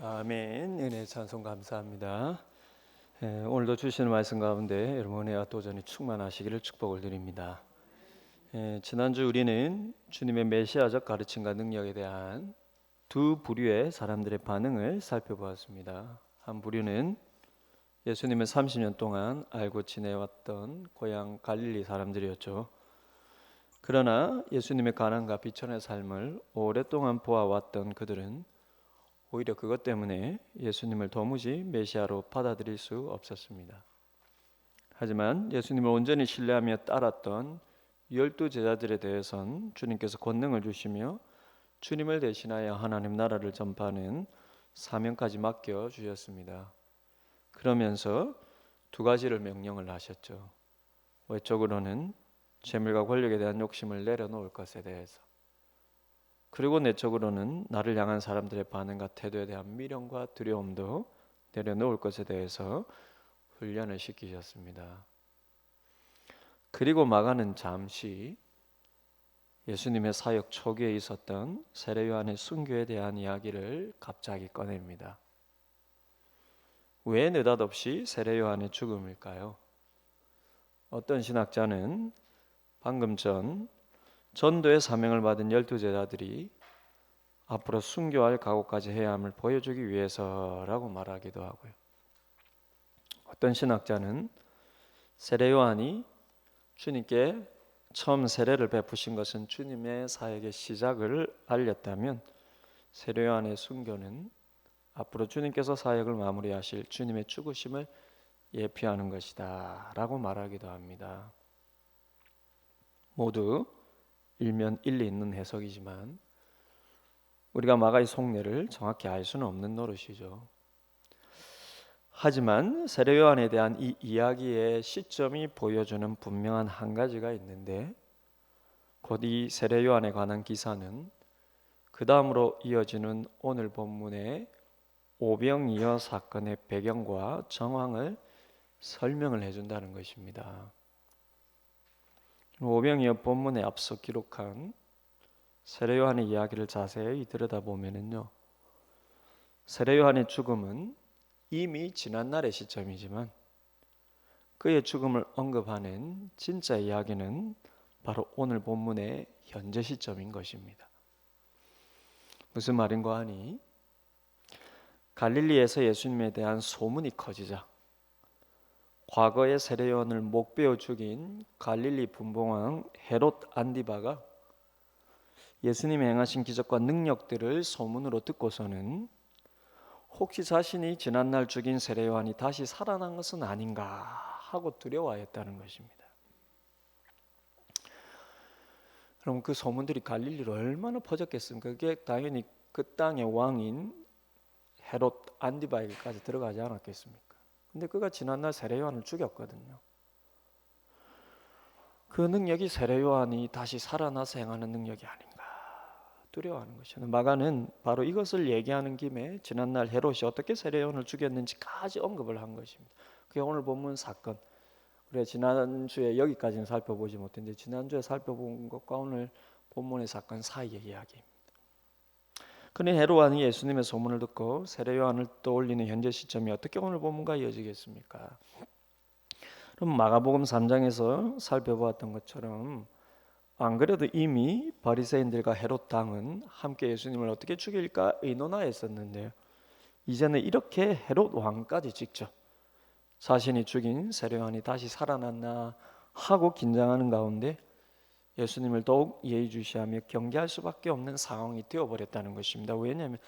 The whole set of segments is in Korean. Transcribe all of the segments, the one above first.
아멘. 은혜 찬송 감사합니다. 오늘도 주시는 말씀 가운데 여러분 은혜와 도전이 충만하시기를 축복을 드립니다. 지난주 우리는 주님의 메시아적 가르침과 능력에 대한 두 부류의 사람들의 반응을 살펴보았습니다. 한 부류는 예수님을 30년 동안 알고 지내왔던 고향 갈릴리 사람들이었죠. 그러나 예수님의 가난과 비천의 삶을 오랫동안 보아왔던 그들은 오히려 그것 때문에 예수님을 도무지 메시아로 받아들일 수 없었습니다. 하지만 예수님을 온전히 신뢰하며 따랐던 12 제자들에 대해선 주님께서 권능을 주시며 주님을 대신하여 하나님 나라를 전파하는 사명까지 맡겨 주셨습니다. 그러면서 두 가지를 명령을 하셨죠. 외적으로는 재물과 권력에 대한 욕심을 내려놓을 것에 대해서, 그리고 내적으로는 나를 향한 사람들의 반응과 태도에 대한 미련과 두려움도 내려놓을 것에 대해서 훈련을 시키셨습니다. 그리고 마가는 잠시 예수님의 사역 초기에 있었던 세례 요한의 순교에 대한 이야기를 갑자기 꺼냅니다. 왜 느닷없이 세례 요한의 죽음일까요? 어떤 신학자는 방금 전 전도의 사명을 받은 12 제자들이 앞으로 순교할 각오까지 해야 함을 보여주기 위해서라고 말하기도 하고요. 어떤 신학자는 세례 요한이 주님께 처음 세례를 베푸신 것은 주님의 사역의 시작을 알렸다면 세례 요한의 순교는 앞으로 주님께서 사역을 마무리하실 주님의 죽으심을 예표하는 것이다 라고 말하기도 합니다. 모두 일면 일리 있는 해석이지만 우리가 마가의 속내를 정확히 알 수는 없는 노릇이죠. 하지만 세례 요한에 대한 이 이야기의 시점이 보여주는 분명한 한 가지가 있는데, 곧 이 세례 요한에 관한 기사는 그 다음으로 이어지는 오늘 본문의 오병이어 사건의 배경과 정황을 설명을 해준다는 것입니다. 오병이어 본문에 앞서 기록한 세례 요한의 이야기를 자세히 들여다보면요, 세례 요한의 죽음은 이미 지난 날의 시점이지만 그의 죽음을 언급하는 진짜 이야기는 바로 오늘 본문의 현재 시점인 것입니다. 무슨 말인가 하니, 갈릴리에서 예수님에 대한 소문이 커지자 과거의 세례 요한을 목베어 죽인 갈릴리 분봉왕 헤롯 안디바가 예수님이 행하신 기적과 능력들을 소문으로 듣고서는 혹시 자신이 지난날 죽인 세례 요한이 다시 살아난 것은 아닌가 하고 두려워했다는 것입니다. 그럼 그 소문들이 갈릴리로 얼마나 퍼졌겠습니까? 그게 당연히 그 땅의 왕인 헤롯 안디바에게까지 들어가지 않았겠습니까? 근데 그가 지난날 세례 요한을 죽였거든요. 그 능력이 세례 요한이 다시 살아나서 행하는 능력이 아닌가 두려워하는 것이죠. 마가는 바로 이것을 얘기하는 김에 지난날 헤롯이 어떻게 세례 요한을 죽였는지까지 언급을 한 것입니다. 그게 오늘 본문 사건. 우리가 지난주에 여기까지는 살펴보지 못했는데 지난주에 살펴본 것과 오늘 본문의 사건 사이의 이야기입니다. 그는 헤롯 예수님의 소문을 듣고 세례 요한을 떠올리는 현재 시점이 어떻게 오늘 본문과 이어지겠습니까? 그럼 마가복음 3장에서 살펴보았던 것처럼 안 그래도 이미 바리새인들과 헤롯 당은 함께 예수님을 어떻게 죽일까 의논하였었는데요, 이제는 이렇게 헤롯 왕까지 직접 자신이 죽인 세례 요한이 다시 살아났나 하고 긴장하는 가운데 예수님을 더욱 예의주시하며 경계할 수밖에 없는 상황이 되어버렸다는 것입니다. 왜냐하면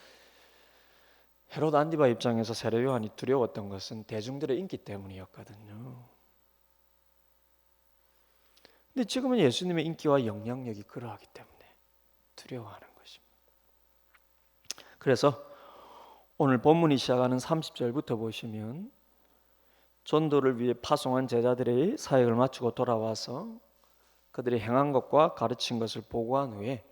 헤롯 안디바 입장에서 세례 요한이 두려웠던 것은 대중들의 인기 때문이었거든요. 근데 지금은 예수님의 인기와 영향력이 그러하기 때문에 두려워하는 것입니다. 그래서 오늘 본문이 시작하는 30절부터 보시면 전도를 위해 파송한 제자들의 사역을 마치고 돌아와서 그들이 행한 것과 가르친 것을 보고한 후에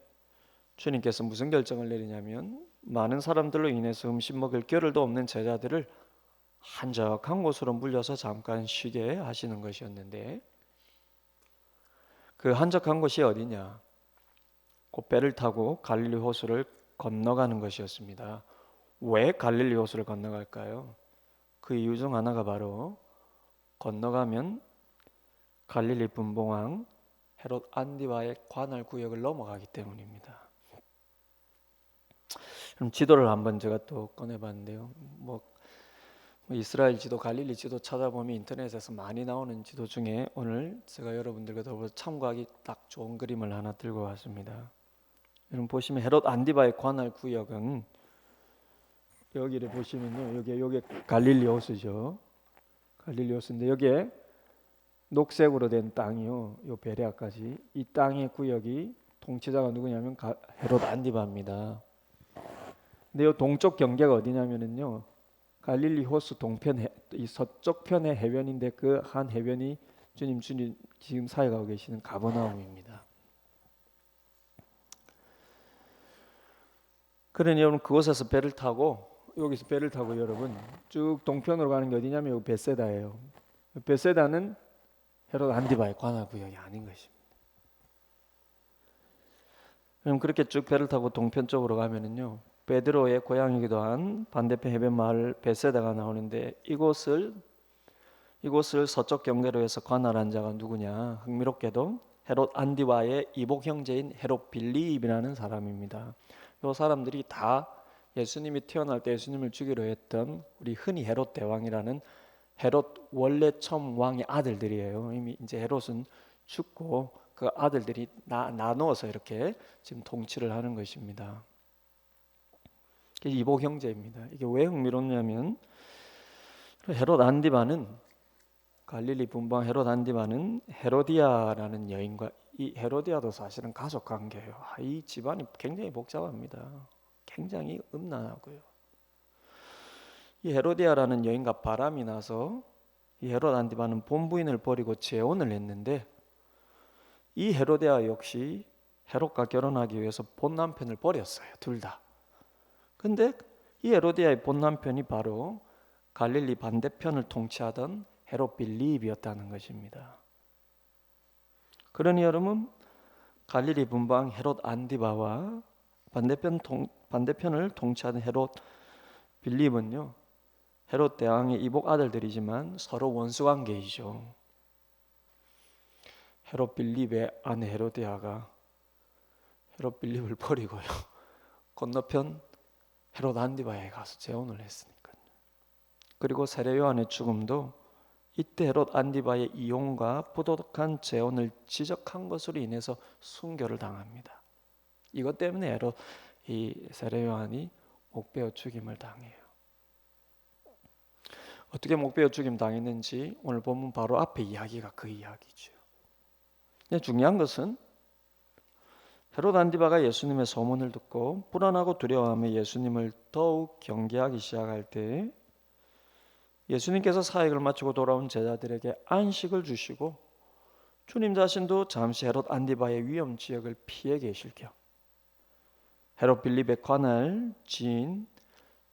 주님께서 무슨 결정을 내리냐면 많은 사람들로 인해서 음식 먹을 겨를도 없는 제자들을 한적한 곳으로 물려서 잠깐 쉬게 하시는 것이었는데, 그 한적한 곳이 어디냐? 곧 배를 타고 갈릴리 호수를 건너가는 것이었습니다. 왜 갈릴리 호수를 건너갈까요? 그 이유 중 하나가 바로 건너가면 갈릴리 분봉왕 헤롯 안디바의 관할 구역을 넘어가기 때문입니다. 그럼 지도를 한번 제가 또 꺼내봤는데요. 이스라엘 지도, 갈릴리 지도 찾아보면 인터넷에서 많이 나오는 지도 중에 오늘 제가 여러분들과 더불어 참고하기 딱 좋은 그림을 하나 들고 왔습니다. 여러분 보시면 헤롯 안디바의 관할 구역은 여기를 보시면요, 여기 갈릴리 호수죠. 갈릴리 호수인데 여기에 녹색으로 된 땅이요, 요 베레아까지 이 땅의 구역이 통치자가 누구냐면 헤롯 안디바입니다. 근데 이 동쪽 경계가 어디냐면은요, 갈릴리 호수 동편 이 서쪽 편의 해변인데 그 한 해변이 주님 지금 사역하고 계시는 가버나움입니다. 그러니 여러분 그곳에서 배를 타고 여기서 배를 타고 여러분 쭉 동편으로 가는 게 어디냐면 여기 베세다예요. 베세다는 헤롯 안디바의 관할 구역이 아닌 것입니다. 그럼 그렇게 쭉 배를 타고 동편 쪽으로 가면은요, 베드로의 고향이기도 한 반대편 해변 마을 베세다가 나오는데 이곳을 서쪽 경계로 해서 관할한 자가 누구냐? 흥미롭게도 헤롯 안디바의 이복 형제인 헤롯 빌립이라는 사람입니다. 이 사람들이 다 예수님이 태어날 때 예수님을 죽이려 했던 우리 흔히 헤롯 대왕이라는 헤롯 원래 처음 왕의 아들들이에요. 이미 이제 헤롯은 죽고 그 아들들이 나누어서 이렇게 지금 통치를 하는 것입니다. 이복 형제입니다. 이게 왜 흥미롭냐면 헤롯 안디바는 갈릴리 분방 헤롯 안디바는 헤로디아라는 여인과 이 헤로디아도 사실은 가족 관계예요. 이 집안이 굉장히 복잡합니다. 굉장히 음란하고요. 이 헤로디아라는 여인과 바람이 나서 이 헤롯 안디바는 본부인을 버리고 재혼을 했는데 이 헤로디아 역시 헤롯과 결혼하기 위해서 본 남편을 버렸어요. 둘 다. 근데 이 헤로디아의 본 남편이 바로 갈릴리 반대편을 통치하던 헤롯 빌립이었다는 것입니다. 그러니 여러분 갈릴리 분방 헤롯 안디바와 반대편을 통치하던 헤롯 빌립은요, 헤롯 대왕의 이복 아들들이지만 서로 원수 관계이죠. 헤롯 빌립의 아내 헤로디아가 헤롯 빌립을 버리고요, 건너편 헤롯 안디바에 가서 재혼을 했으니까요. 그리고 세례 요한의 죽음도 이때 헤롯 안디바의 이혼과 부도덕한 재혼을 지적한 것으로 인해서 순교를 당합니다. 이것 때문에 이 세례 요한이 목베어 죽임을 당해요. 어떻게 목베어 죽임 당했는지 오늘 보면 바로 앞에 이야기가 그 이야기죠. 근데 중요한 것은 헤롯 안디바가 예수님의 소문을 듣고 불안하고 두려워하며 예수님을 더욱 경계하기 시작할 때 예수님께서 사역을 마치고 돌아온 제자들에게 안식을 주시고 주님 자신도 잠시 헤롯 안디바의 위험 지역을 피해 계실 겸 헤롯 빌립의 관할 지인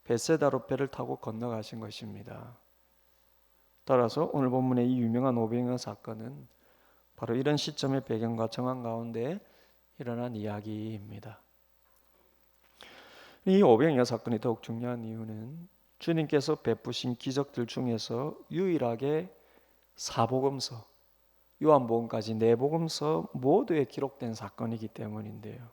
베세다로 배를 타고 건너가신 것입니다. 따라서 오늘 본문의 이 유명한 오병이어 사건은 바로 이런 시점의 배경과 정황 가운데 일어난 이야기입니다. 이 오병이어 사건이 더욱 중요한 이유는 주님께서 베푸신 기적들 중에서 유일하게 사복음서, 요한복음까지 네 복음서 모두에 기록된 사건이기 때문인데요.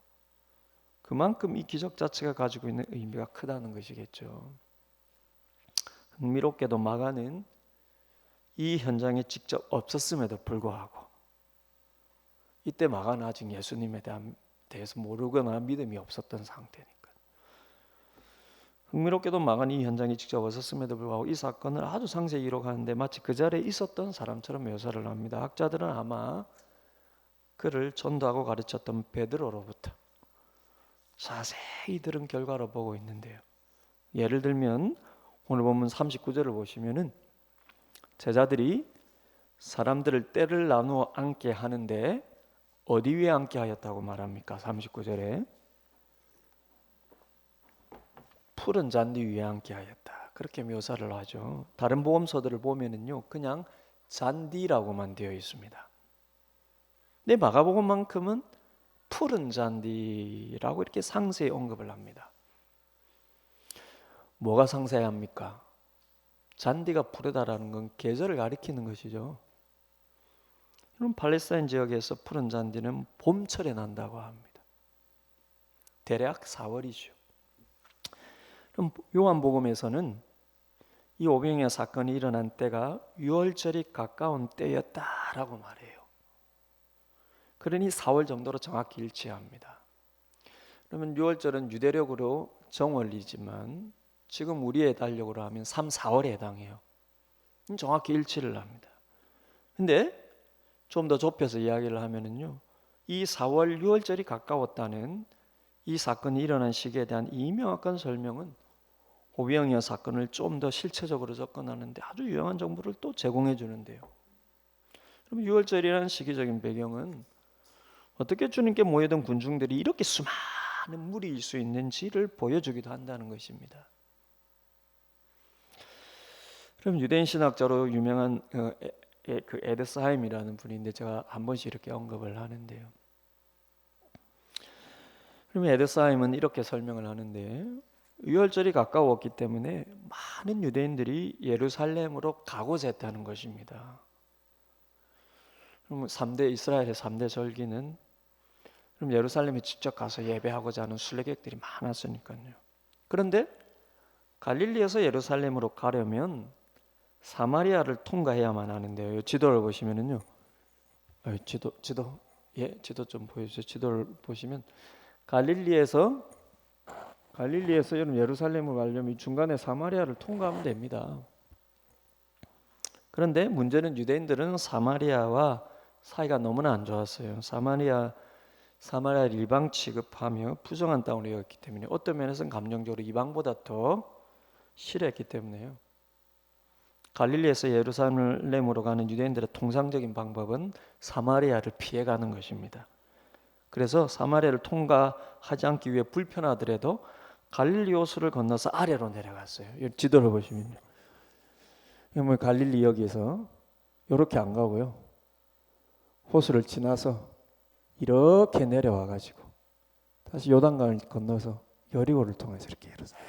그만큼 이 기적 자체가 가지고 있는 의미가 크다는 것이겠죠. 흥미롭게도 마가는 이 현장에 직접 없었음에도 불구하고 이때 마가는 아직 예수님에 대해서 모르거나 믿음이 없었던 상태니까. 흥미롭게도 마가는 이 현장에 직접 없었음에도 불구하고 이 사건을 아주 상세히 기록하는데 마치 그 자리에 있었던 사람처럼 묘사를 합니다. 학자들은 아마 그를 전도하고 가르쳤던 베드로로부터 자세히 들은 결과로 보고 있는데요. 예를 들면 오늘 본문 39절을 보시면은 제자들이 사람들을 떼를 나누어 앉게 하는데 어디 위에 앉게 하였다고 말합니까? 39절에 푸른 잔디 위에 앉게 하였다. 그렇게 묘사를 하죠. 다른 복음서들을 보면은요, 그냥 잔디라고만 되어 있습니다. 근데 마가복음만큼은 푸른 잔디라고 이렇게 상세히 언급을 합니다. 뭐가 상세합니까? 잔디가 푸르다라는 건 계절을 가리키는 것이죠. 이런 팔레스타인 지역에서 푸른 잔디는 봄철에 난다고 합니다. 대략 4월이죠. 그럼 요한복음에서는 이 오병이어 사건이 일어난 때가 6월절이 가까운 때였다라고 말해요. 그러니 4월 정도로 정확히 일치합니다. 그러면 6월절은 유대력으로 정월이지만 지금 우리의 달력으로 하면 3, 4월에 해당해요. 정확히 일치를 합니다. 근데 좀 더 좁혀서 이야기를 하면은요, 이 4월, 6월절이 가까웠다는 이 사건이 일어난 시기에 대한 이 명확한 설명은 오병이어 사건을 좀 더 실체적으로 접근하는데 아주 유용한 정보를 또 제공해 주는데요. 그럼 6월절이라는 시기적인 배경은 어떻게 주님께 모여든 군중들이 이렇게 수많은 무리일 수 있는지를 보여주기도 한다는 것입니다. 그럼 유대인 신학자로 유명한 그 에드스 하임이라는 분인데 제가 한 번씩 이렇게 언급을 하는데요. 그러면 에드스 하임은 이렇게 설명을 하는데, 유월절이 가까웠기 때문에 많은 유대인들이 예루살렘으로 가고자 했다는 것입니다. 그럼 이스라엘의 3대 절기는 그럼 예루살렘에 직접 가서 예배하고자 하는 순례객들이 많았으니까요. 그런데 갈릴리에서 예루살렘으로 가려면 사마리아를 통과해야만 하는데요. 지도를 보시면은요. 지도 좀 보여주세요. 지도를 보시면 갈릴리에서 여러분 예루살렘을 가려면 중간에 사마리아를 통과하면 됩니다. 그런데 문제는 유대인들은 사마리아와 사이가 너무나 안 좋았어요. 사마리아를 이방 취급하며 부정한 땅으로 여겼기 때문에 어떤 면에서는 감정적으로 이방보다 더 싫어했기 때문에요. 갈릴리에서 예루살렘으로 가는 유대인들의 통상적인 방법은 사마리아를 피해가는 것입니다. 그래서 사마리아를 통과하지 않기 위해 불편하더라도 갈릴리 호수를 건너서 아래로 내려갔어요. 지도를 보시면요. 갈릴리 여기서 이렇게 안 가고요. 호수를 지나서 이렇게 내려와 가지고 다시 요단강을 건너서 여리고를 통해서 이렇게 예루살렘.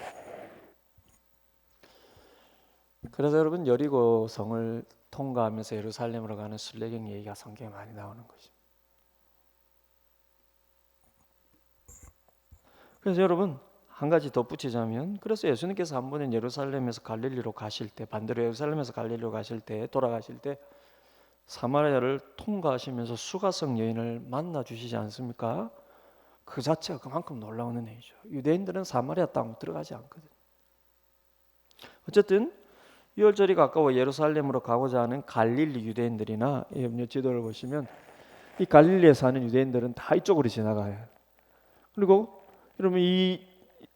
그래서 여러분 여리고 성을 통과하면서 예루살렘으로 가는 순례경 얘기가 성경에 많이 나오는 것입니다. 그래서 여러분 한 가지 덧붙이자면, 그래서 예수님께서 한 번은 예루살렘에서 갈릴리로 가실 때, 반대로 예루살렘에서 갈릴리로 가실 때, 돌아가실 때 사마리아를 통과하시면서 수가성 여인을 만나 주시지 않습니까? 그 자체가 그만큼 놀라운 일이죠. 유대인들은 사마리아 땅으로 들어가지 않거든요. 어쨌든 유월절이 가까워 예루살렘으로 가고자 하는 갈릴리 유대인들이나, 지도를 보시면 이 갈릴리에 사는 유대인들은 다 이쪽으로 지나가요. 그리고 여러분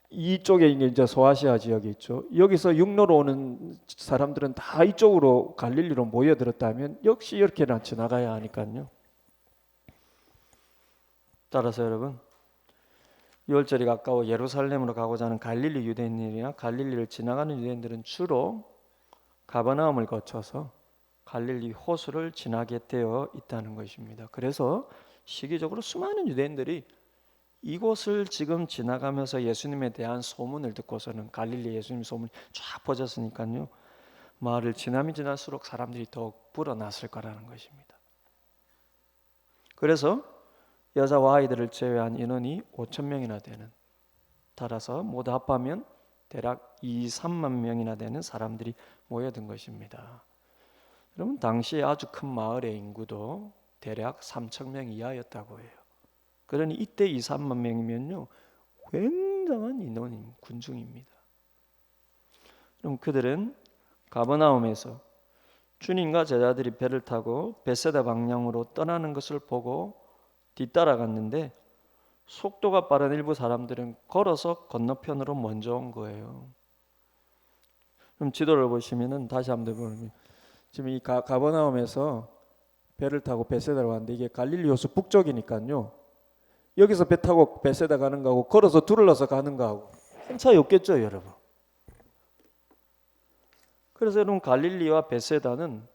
이쪽에 이제 소아시아 지역이 있죠. 여기서 육로로 오는 사람들은 다 이쪽으로 갈릴리로 모여들었다면 역시 이렇게나 지나가야 하니까요. 따라서 여러분 유월절이 가까워 예루살렘으로 가고자 하는 갈릴리 유대인이나 갈릴리를 지나가는 유대인들은 주로 가버나움을 거쳐서 갈릴리 호수를 지나게 되어 있다는 것입니다. 그래서 시기적으로 수많은 유대인들이 이곳을 지금 지나가면서 예수님에 대한 소문을 듣고서는, 갈릴리 예수님 소문이 쫙 퍼졌으니까요, 마을을 지나면 지날수록 사람들이 더욱 불어났을 거라는 것입니다. 그래서 여자와 아이들을 제외한 인원이 5,000명이나 되는, 따라서 모두 합하면 대략 2, 3만 명이나 되는 사람들이 모여든 것입니다. 여러분 당시 아주 큰 마을의 인구도 대략 3,000명 이하였다고 해요. 그러니 이때 2, 3만 명이면요 굉장한 인원인 군중입니다. 그럼 그들은 가버나움에서 주님과 제자들이 배를 타고 벳세다 방향으로 떠나는 것을 보고 뒤따라갔는데, 속도가 빠른 일부 사람들은 걸어서 건너편으로 먼저 온 거예요. 그럼 지도를 보시면은 다시 한번 보면 지금 이 가버나움에서 배를 타고 벳세다로 왔는데, 이게 갈릴리 호수 북쪽이니까요. 여기서 배 타고 벳세다 가는 거하고 걸어서 둘러서 가는 거하고 큰 차이 없겠죠, 여러분. 그래서 여러분 갈릴리와 벳세다는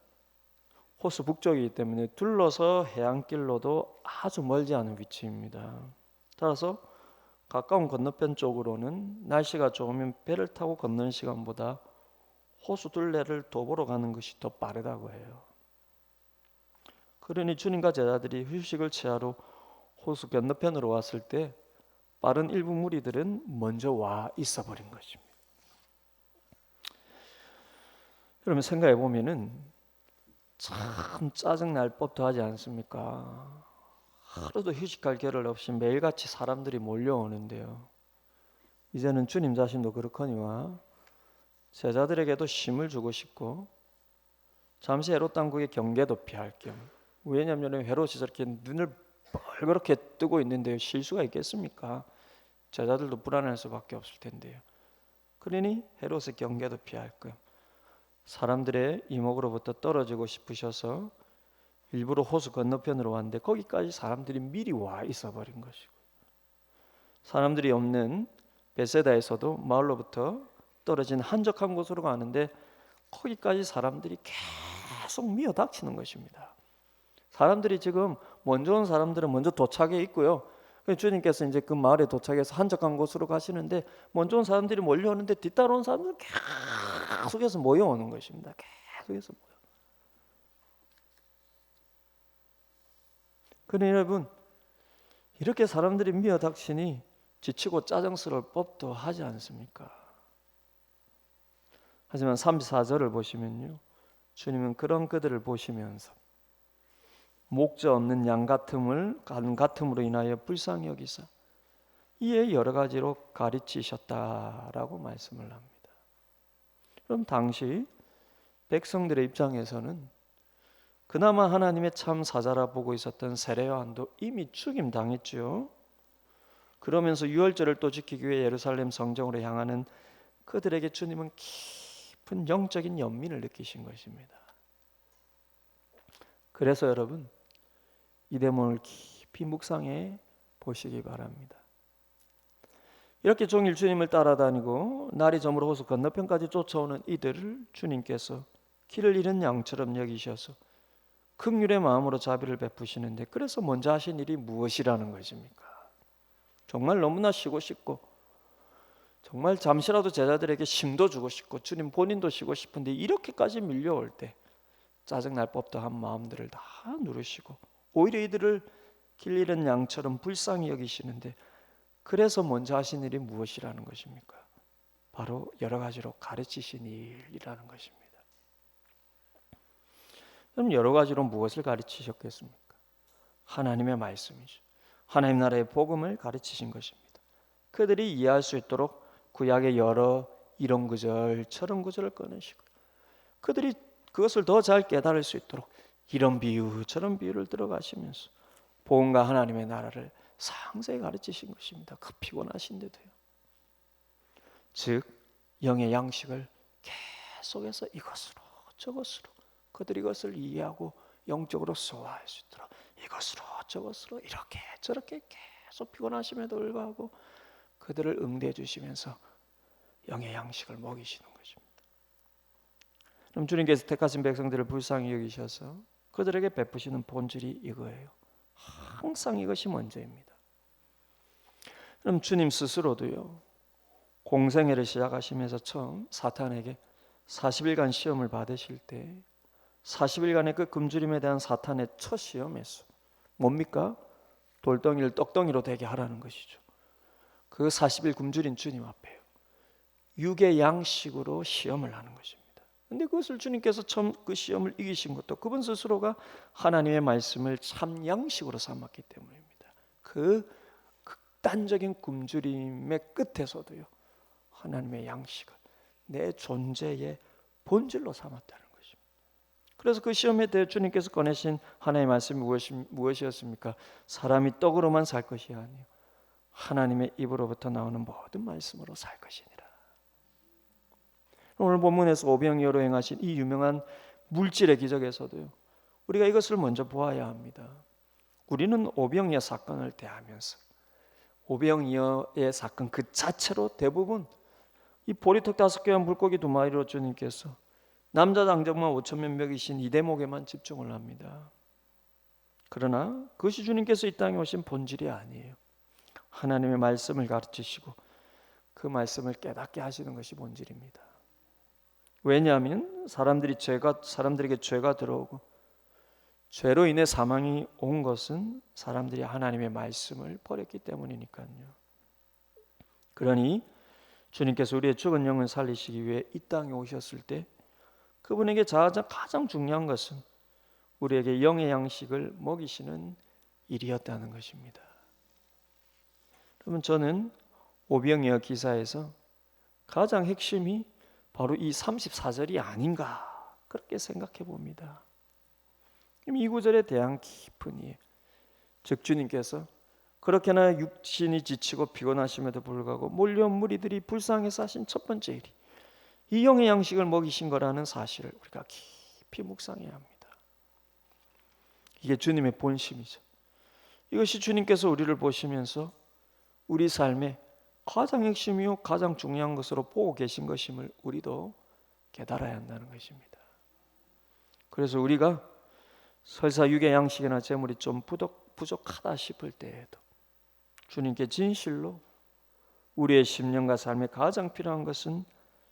호수 북쪽이기 때문에 둘러서 해안길로도 아주 멀지 않은 위치입니다. 따라서 가까운 건너편 쪽으로는 날씨가 좋으면 배를 타고 건너는 시간보다 호수 둘레를 도보로 가는 것이 더 빠르다고 해요. 그러니 주님과 제자들이 휴식을 취하러 호수 건너편으로 왔을 때 빠른 일부 무리들은 먼저 와 있어 버린 것입니다. 여러분 생각해 보면은 참 짜증 날 법도 하지 않습니까? 하루도 휴식할 겨를 없이 매일같이 사람들이 몰려오는데요. 이제는 주님 자신도 그렇거니와 제자들에게도 힘을 주고 싶고 잠시 헤롯 당국의 경계도 피할 겸, 왜냐하면 헤롯이 저렇게 눈을 벌겋게 뜨고 있는데요, 쉴 수가 있겠습니까? 제자들도 불안할 수밖에 없을 텐데요. 그러니 헤롯의 경계도 피할 겸 사람들의 이목으로부터 떨어지고 싶으셔서 일부러 호수 건너편으로 왔는데 거기까지 사람들이 미리 와 있어 버린 것이고, 사람들이 없는 베세다에서도 마을로부터 떨어진 한적한 곳으로 가는데 거기까지 사람들이 계속 미어 닥치는 것입니다. 사람들이 지금 먼저 온 사람들은 먼저 도착해 있고요. 주님께서 이제 그 마을에 도착해서 한적한 곳으로 가시는데 먼저 온 사람들이 몰려오는데 뒤따라온 사람들은 계속해서 모여오는 것입니다. 계속해서 모여. 그러니 여러분, 이렇게 사람들이 미어 닥치니 지치고 짜증스러울 법도 하지 않습니까? 하지만 34절을 보시면요, 주님은 그런 그들을 보시면서 목자 없는 양 같음으로 인하여 불쌍히 여기사 이에 여러 가지로 가르치셨다라고 말씀을 합니다. 그럼 당시 백성들의 입장에서는 그나마 하나님의 참 사자라 보고 있었던 세례요한도 이미 죽임 당했죠. 그러면서 유월절을 또 지키기 위해 예루살렘 성정으로 향하는 그들에게 주님은 깊은 영적인 연민을 느끼신 것입니다. 그래서 여러분, 이 대목을 깊이 묵상해 보시기 바랍니다. 이렇게 종일 주님을 따라다니고 날이 저물어 호수 건너편까지 쫓아오는 이들을 주님께서 길을 잃은 양처럼 여기셔서 긍휼의 마음으로 자비를 베푸시는데, 그래서 먼저 하신 일이 무엇이라는 것입니까? 정말 너무나 쉬고 싶고 정말 잠시라도 제자들에게 힘도 주고 싶고 주님 본인도 쉬고 싶은데 이렇게까지 밀려올 때 짜증날 법도 한 마음들을 다 누르시고 오히려 이들을 길 잃은 양처럼 불쌍히 여기시는데, 그래서 먼저 하신 일이 무엇이라는 것입니까? 바로 여러 가지로 가르치신 일이라는 것입니다. 그럼 여러 가지로 무엇을 가르치셨겠습니까? 하나님의 말씀이죠. 하나님 나라의 복음을 가르치신 것입니다. 그들이 이해할 수 있도록 구약의 여러 이런 구절 저런 구절을 꺼내시고 그들이 그것을 더 잘 깨달을 수 있도록 이런 비유 저런 비유를 들어가시면서 복음과 하나님의 나라를 상세히 가르치신 것입니다. 그 피곤하신데도요. 즉 영의 양식을 계속해서 이것으로 저것으로 그들이 이것을 이해하고 영적으로 소화할 수 있도록 이것으로 저것으로 이렇게 저렇게 계속 피곤하심에도 불구하고 그들을 응대해 주시면서 영의 양식을 먹이시는 것입니다. 그럼 주님께서 택하신 백성들을 불쌍히 여기셔서 그들에게 베푸시는 본질이 이거예요. 항상 이것이 먼저입니다. 그럼 주님 스스로도요, 공생애를 시작하시면서 처음 사탄에게 40일간 시험을 받으실 때 40일간의 그 굶주림에 대한 사탄의 첫 시험에서 뭡니까? 돌덩이를 떡덩이로 되게 하라는 것이죠. 그 40일 굶주린 주님 앞에요, 육의 양식으로 시험을 하는 것입니다. 그런데 그것을 주님께서 처음 그 시험을 이기신 것도 그분 스스로가 하나님의 말씀을 참 양식으로 삼았기 때문입니다. 그 극단적인 굶주림의 끝에서도요, 하나님의 양식을 내 존재의 본질로 삼았다는 것입니다. 그래서 그 시험에 대해 주님께서 꺼내신 하나님의 말씀이 무엇이었습니까? 사람이 떡으로만 살 것이 아니요 하나님의 입으로부터 나오는 모든 말씀으로 살 것이니라. 오늘 본문에서 오병이어로 행하신 이 유명한 물질의 기적에서도요, 우리가 이것을 먼저 보아야 합니다. 우리는 오병이어 사건을 대하면서 오병이어의 사건 그 자체로 대부분 이 보리떡 5개와 물고기 2마리로 주님께서 남자 장정만 5,000명 먹이신 이 대목에만 집중을 합니다. 그러나 그것이 주님께서 이 땅에 오신 본질이 아니에요. 하나님의 말씀을 가르치시고 그 말씀을 깨닫게 하시는 것이 본질입니다. 왜냐하면 사람들에게 죄가 들어오고 죄로 인해 사망이 온 것은 사람들이 하나님의 말씀을 버렸기 때문이니까요. 그러니 주님께서 우리의 죽은 영을 살리시기 위해 이 땅에 오셨을 때 그분에게 가장 중요한 것은 우리에게 영의 양식을 먹이시는 일이었다는 것입니다. 그러면 저는 오병이어 기사에서 가장 핵심이 바로 이 34절이 아닌가 그렇게 생각해 봅니다. 이 구절에 대한 깊은 이해, 즉 주님께서 그렇게나 육신이 지치고 피곤하심에도 불구하고 몰려온 무리들이 불쌍해서 하신 첫 번째 일이 이 영의 양식을 먹이신 거라는 사실을 우리가 깊이 묵상해야 합니다. 이게 주님의 본심이죠. 이것이 주님께서 우리를 보시면서 우리 삶에 가장 핵심이요 가장 중요한 것으로 보고 계신 것임을 우리도 깨달아야 한다는 것입니다. 그래서 우리가 설사 육의 양식이나 재물이 좀 부족하다 싶을 때에도 주님께 진실로 우리의 심령과 삶에 가장 필요한 것은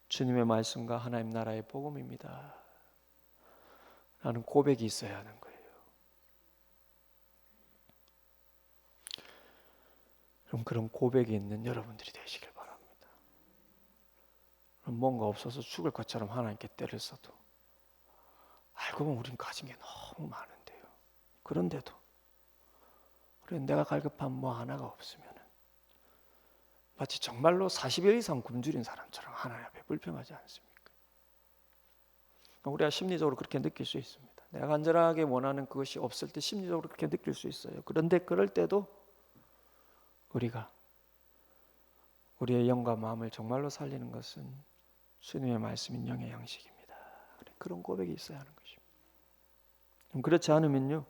주님의 말씀과 하나님 나라의 복음입니다 라는 고백이 있어야 하는 거예요. 그럼 그런 고백이 있는 여러분들이 되시길 바랍니다. 그럼 뭔가 없어서 죽을 것처럼 하나님께 때를 써도 알고 보면 우린 가진 게 너무 많은데요. 그런데도 그래 내가 갈급한 뭐 하나가 없으면 마치 정말로 40일 이상 굶주린 사람처럼 하나님 앞에 불평하지 않습니까? 우리가 심리적으로 그렇게 느낄 수 있습니다. 내가 간절하게 원하는 그것이 없을 때 심리적으로 그렇게 느낄 수 있어요. 그런데 그럴 때도 우리가 우리의 영과 마음을 정말로 살리는 것은 주님의 말씀인 영의 양식입니다. 그런 고백이 있어야 하는 것입니다. 그렇지 않으면요,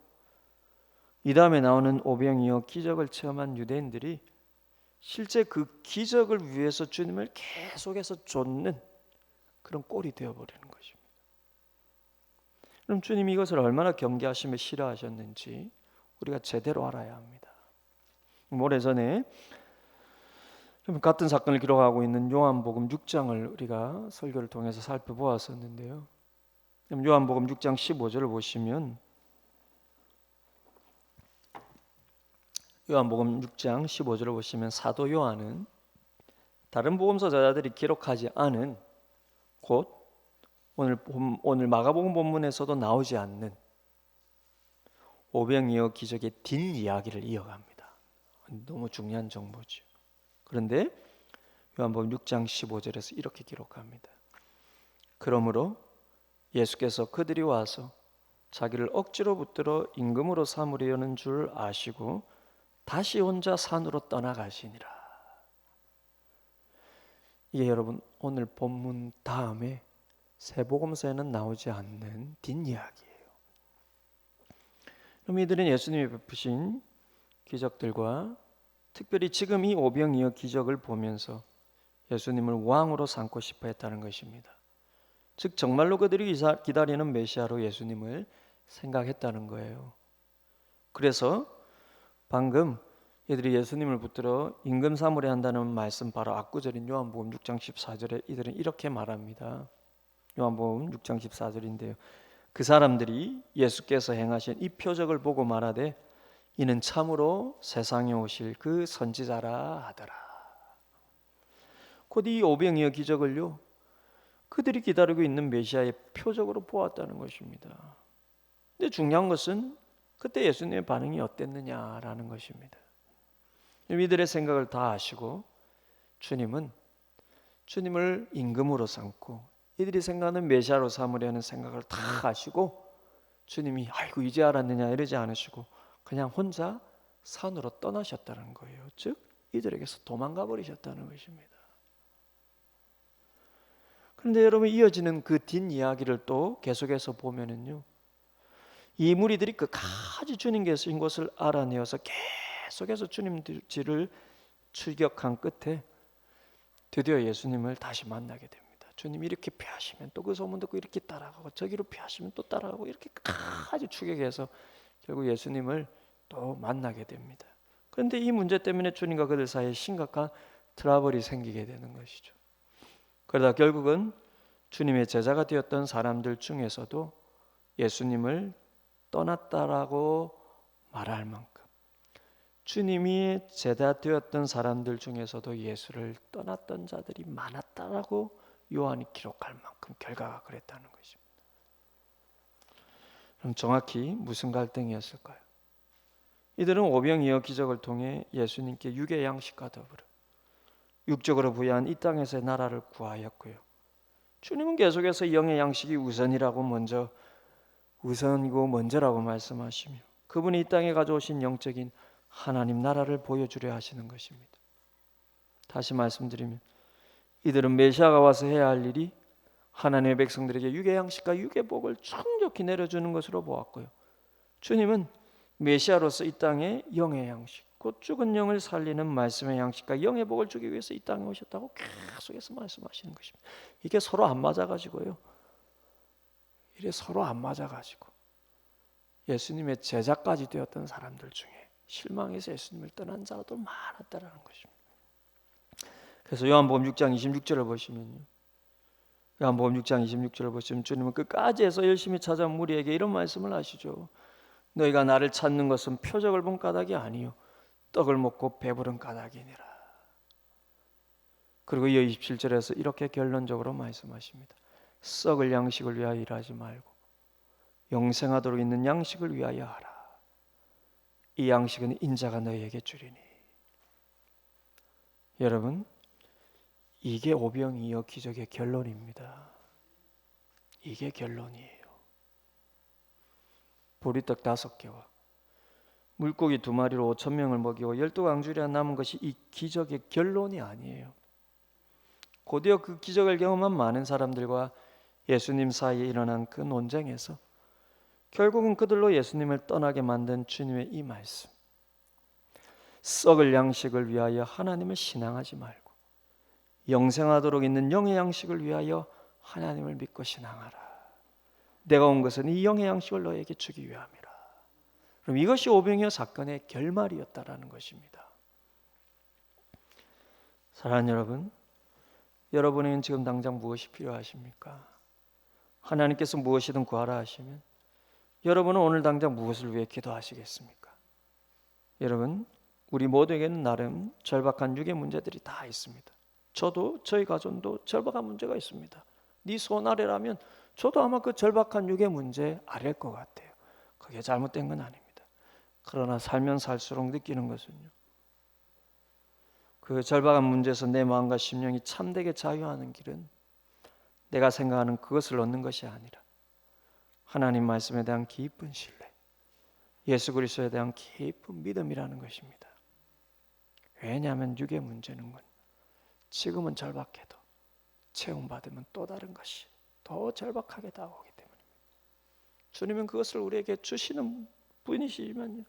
이 다음에 나오는 오병이어 기적을 체험한 유대인들이 실제 그 기적을 위해서 주님을 계속해서 좇는 그런 꼴이 되어버리는 것입니다. 그럼 주님이 이것을 얼마나 경계하시며 싫어하셨는지 우리가 제대로 알아야 합니다. 오래전에 같은 사건을 기록하고 있는 요한복음 6장을 우리가 설교를 통해서 살펴보았었는데요. 요한복음 6장 15절을 보시면 요한복음 6장 15절을 보시면 사도 요한은 다른 복음서 저자들이 기록하지 않은 곧 오늘 마가복음 본문에서도 나오지 않는 오병이어 기적의 뒷이야기를 이어갑니다. 너무 중요한 정보죠. 그런데 요한복음 6장 15절에서 이렇게 기록합니다. 그러므로 예수께서 그들이 와서 자기를 억지로 붙들어 임금으로 삼으려는 줄 아시고 다시 혼자 산으로 떠나가시니라. 이게 여러분 오늘 본문 다음에 세복음서에는 나오지 않는 뒷이야기예요. 그럼 이들은 예수님이 베푸신 기적들과 특별히 지금 이 오병이어 기적을 보면서 예수님을 왕으로 삼고 싶어 했다는 것입니다. 즉 정말로 그들이 기다리는 메시아로 예수님을 생각했다는 거예요. 그래서 방금 이들이 예수님을 붙들어 임금 사무려 한다는 말씀 바로 앞구절인 요한복음 6장 14절에 이들은 이렇게 말합니다. 요한복음 6장 14절인데요. 그 사람들이 예수께서 행하신 이 표적을 보고 말하되 이는 참으로 세상에 오실 그 선지자라 하더라. 곧 이 오병이어 기적을요 그들이 기다리고 있는 메시아의 표적으로 보았다는 것입니다. 근데 중요한 것은 그때 예수님의 반응이 어땠느냐라는 것입니다. 이들의 생각을 다 아시고 주님을 임금으로 삼고 이들이 생각하는 메시아로 삼으려는 생각을 다 아시고 주님이 아이고 이제 알았느냐 이러지 않으시고 그냥 혼자 산으로 떠나셨다는 거예요. 즉 이들에게서 도망가 버리셨다는 것입니다. 그런데 여러분 이어지는 그 뒷이야기를 또 계속해서 보면은요, 이 무리들이 끝까지 주님께서인 것을 알아내어서 계속해서 주님 뒤를 출격한 끝에 드디어 예수님을 다시 만나게 됩니다. 주님이 이렇게 피하시면 또 그 소문 듣고 이렇게 따라가고 저기로 피하시면 또 따라가고 이렇게 끝까지 추격해서 결국 예수님을 또 만나게 됩니다. 그런데 이 문제 때문에 주님과 그들 사이에 심각한 트러블이 생기게 되는 것이죠. 그러다 결국은 주님의 제자가 되었던 사람들 중에서도 예수님을 떠났다라고 말할 만큼, 주님이 제자 되었던 사람들 중에서도 예수를 떠났던 자들이 많았다라고 요한이 기록할 만큼 결과가 그랬다는 것입니다. 그럼 정확히 무슨 갈등이었을까요? 이들은 오병이어 기적을 통해 예수님께 육의 양식과 더불어 육적으로 부여한 이 땅에서의 나라를 구하였고요. 주님은 계속해서 영의 양식이 우선이고 먼저라고 말씀하시며 그분이 이 땅에 가져오신 영적인 하나님 나라를 보여주려 하시는 것입니다. 다시 말씀드리면 이들은 메시아가 와서 해야 할 일이 하나님의 백성들에게 육의 양식과 육의 복을 충족히 내려주는 것으로 보았고요. 주님은 메시아로서 이 땅에 영의 양식, 곧 죽은 영을 살리는 말씀의 양식과 영의 복을 주기 위해서 이 땅에 오셨다고 계속해서 말씀하시는 것입니다. 이게 서로 안 맞아가지고요. 이게 서로 안 맞아가지고 예수님의 제자까지 되었던 사람들 중에 실망해서 예수님을 떠난 자도 많았다라는 것입니다. 그래서 요한복음 6장 26절을 보시면요. 요한복음 6장 26절을 보시면 주님은 끝까지 해서 열심히 찾아온 무리에게 이런 말씀을 하시죠. 너희가 나를 찾는 것은 표적을 본 까닭이 아니요 떡을 먹고 배부른 까닭이니라. 그리고 이 27절에서 이렇게 결론적으로 말씀하십니다. 썩을 양식을 위하여 일하지 말고 영생하도록 있는 양식을 위하여 하라. 이 양식은 인자가 너희에게 주리니. 여러분, 이게 오병이어 기적의 결론입니다. 이게 결론이에요. 보리떡 5개와 물고기 2마리로 5,000명을 먹이고 12광주리나 남은 것이 이 기적의 결론이 아니에요. 곧이어 그 기적을 경험한 많은 사람들과 예수님 사이에 일어난 그 논쟁에서 결국은 그들로 예수님을 떠나게 만든 주님의 이 말씀, 썩을 양식을 위하여 하나님을 신앙하지 말고 영생하도록 있는 영의 양식을 위하여 하나님을 믿고 신앙하라. 내가 온 것은 이 영의 양식을 너에게 주기 위함이라. 그럼 이것이 오병이어 사건의 결말이었다라는 것입니다. 사랑하는 여러분, 여러분에게는 지금 당장 무엇이 필요하십니까? 하나님께서 무엇이든 구하라 하시면 여러분은 오늘 당장 무엇을 위해 기도하시겠습니까? 여러분, 우리 모두에게는 나름 절박한 육의 문제들이 다 있습니다. 저도 저희 가정도 절박한 문제가 있습니다. 네 손 아래라면 저도 아마 그 절박한 육의 문제 아래일 것 같아요. 그게 잘못된 건 아닙니다. 그러나 살면 살수록 느끼는 것은요, 그 절박한 문제에서 내 마음과 심령이 참되게 자유하는 길은 내가 생각하는 그것을 얻는 것이 아니라 하나님 말씀에 대한 깊은 신뢰, 예수 그리스도에 대한 깊은 믿음이라는 것입니다. 왜냐하면 육의 문제는 지금은 절박해도 체험받으면 또 다른 것이 더 절박하게 다가오기 때문입니다. 주님은 그것을 우리에게 주시는 분이시지만요,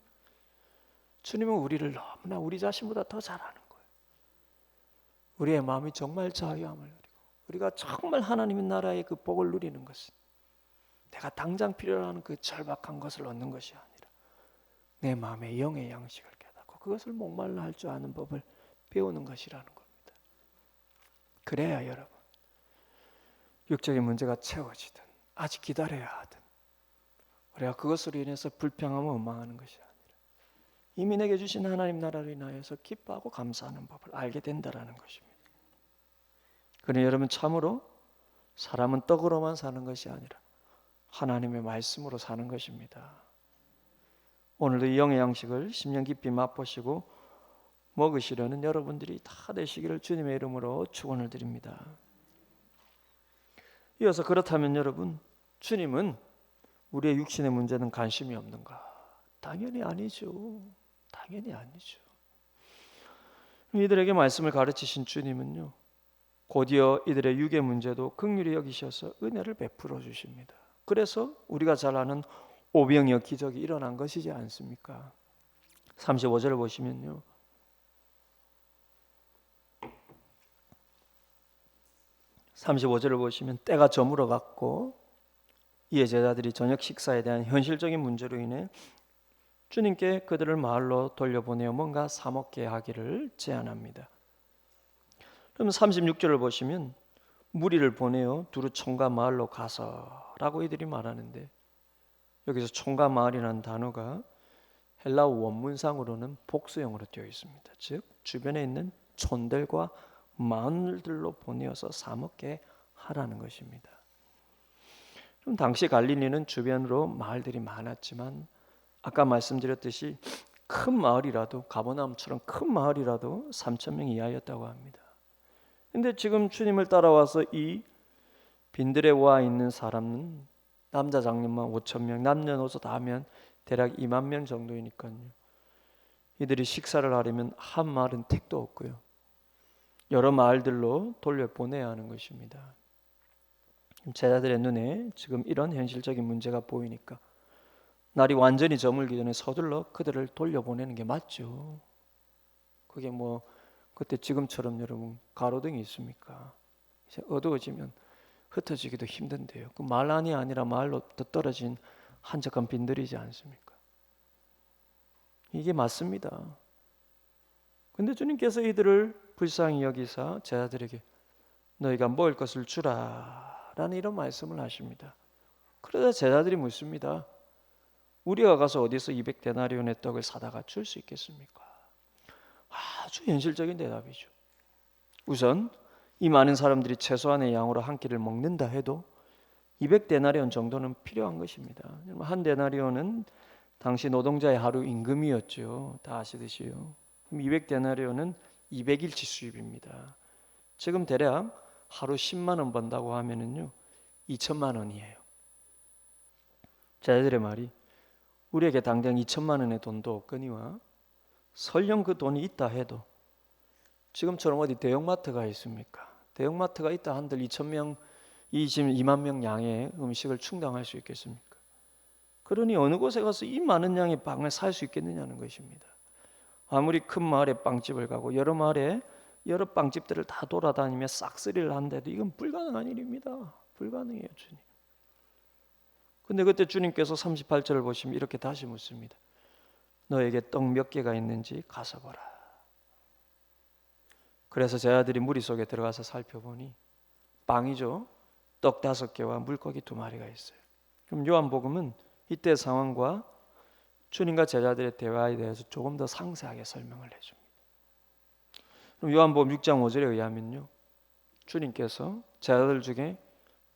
주님은 우리를 너무나 우리 자신보다 더 잘 아는 거예요. 우리의 마음이 정말 자유함을 누리고 우리가 정말 하나님의 나라의 그 복을 누리는 것은 내가 당장 필요로 하는 그 절박한 것을 얻는 것이 아니라 내 마음의 영의 양식을 깨닫고 그것을 목말라 할 줄 아는 법을 배우는 것이라는 겁니다. 그래야 여러분, 육적인 문제가 채워지든 아직 기다려야 하든 우리가 그것으로 인해서 불평하며 원망하는 것이 아니라 이미 내게 주신 하나님 나라를 인하여서 기뻐하고 감사하는 법을 알게 된다라는 것입니다. 그러니 여러분, 참으로 사람은 떡으로만 사는 것이 아니라 하나님의 말씀으로 사는 것입니다. 오늘도 이 영의 양식을 심령 깊이 맛보시고 먹으시려는 여러분들이 다 되시기를 주님의 이름으로 축원을 드립니다. 이어서 그렇다면 여러분, 주님은 우리의 육신의 문제는 관심이 없는가? 당연히 아니죠. 당연히 아니죠. 이들에게 말씀을 가르치신 주님은요, 곧이어 이들의 육의 문제도 긍휼히 여기셔서 은혜를 베풀어 주십니다. 그래서 우리가 잘 아는 오병이어 기적이 일어난 것이지 않습니까? 35절을 보시면요, 때가 저물어 갔고 이에 제자들이 저녁 식사에 대한 현실적인 문제로 인해 주님께 그들을 마을로 돌려보내어 뭔가 사 먹게 하기를 제안합니다. 그럼 36절을 보시면 무리를 보내어 두루 총과 마을로 가서라고 이들이 말하는데, 여기서 총과 마을이라는 단어가 헬라어 원문상으로는 복수형으로 되어 있습니다. 즉 주변에 있는 촌들과 마을들로 보내어서 사 먹게 하라는 것입니다. 그럼 당시 갈릴리는 주변으로 마을들이 많았지만 아까 말씀드렸듯이 큰 마을이라도, 가버나움처럼 큰 마을이라도 3,000명 이하였다고 합니다. 근데 지금 주님을 따라와서 이 빈들에 와 있는 사람은 남자 장년만 5,000명, 남녀노소 다 하면 대략 2만 명 정도이니까요. 이들이 식사를 하려면 한 마을은 택도 없고요. 여러 마을들로 돌려보내야 하는 것입니다. 제자들의 눈에 지금 이런 현실적인 문제가 보이니까 날이 완전히 저물기 전에 서둘러 그들을 돌려보내는 게 맞죠. 그게 뭐 그때 지금처럼 여러분 가로등이 있습니까? 이제 어두워지면 흩어지기도 힘든데요. 그 말 안이 아니라 말로 더 떨어진 한적한 빈들이지 않습니까? 이게 맞습니다. 근데 주님께서 이들을 불쌍히 여기사 제자들에게 너희가 먹을 것을 주라 라는 이런 말씀을 하십니다. 그러자 제자들이 묻습니다. 우리가 가서 어디서 200데나리온의 떡을 사다가 줄 수 있겠습니까? 아주 현실적인 대답이죠. 우선 이 많은 사람들이 최소한의 양으로 한 끼를 먹는다 해도 200데나리온 정도는 필요한 것입니다. 한 데나리온은 당시 노동자의 하루 임금이었죠. 다 아시듯이요. 200데나리온은 200일치 수입입니다. 지금 대략 하루 10만 원 번다고 하면은요 2천만 원이에요. 제자들의 말이 우리에게 당장 2천만 원의 돈도 없거니와 설령 그 돈이 있다 해도 지금처럼 어디 대형마트가 있습니까? 대형마트가 있다 한들 2,000명, 2만 명 양의 음식을 충당할 수 있겠습니까? 그러니 어느 곳에 가서 이 많은 양의 빵을 살 수 있겠느냐는 것입니다. 아무리 큰 마을에 빵집을 가고 여러 마을에 여러 빵집들을 다 돌아다니며 싹쓸이를 한데도 이건 불가능한 일입니다. 불가능해요, 주님. 근데 그때 주님께서 38절을 보시면 이렇게 다시 묻습니다. 너에게 떡 몇 개가 있는지 가서 보라. 그래서 제자들이 무리 속에 들어가서 살펴보니 빵이죠. 떡 5개와 물고기 2마리가 있어요. 그럼 요한복음은 이때 상황과 주님과 제자들의 대화에 대해서 조금 더 상세하게 설명을 해줍니다. 그럼 요한복음 6장 5절에 의하면요, 주님께서 제자들 중에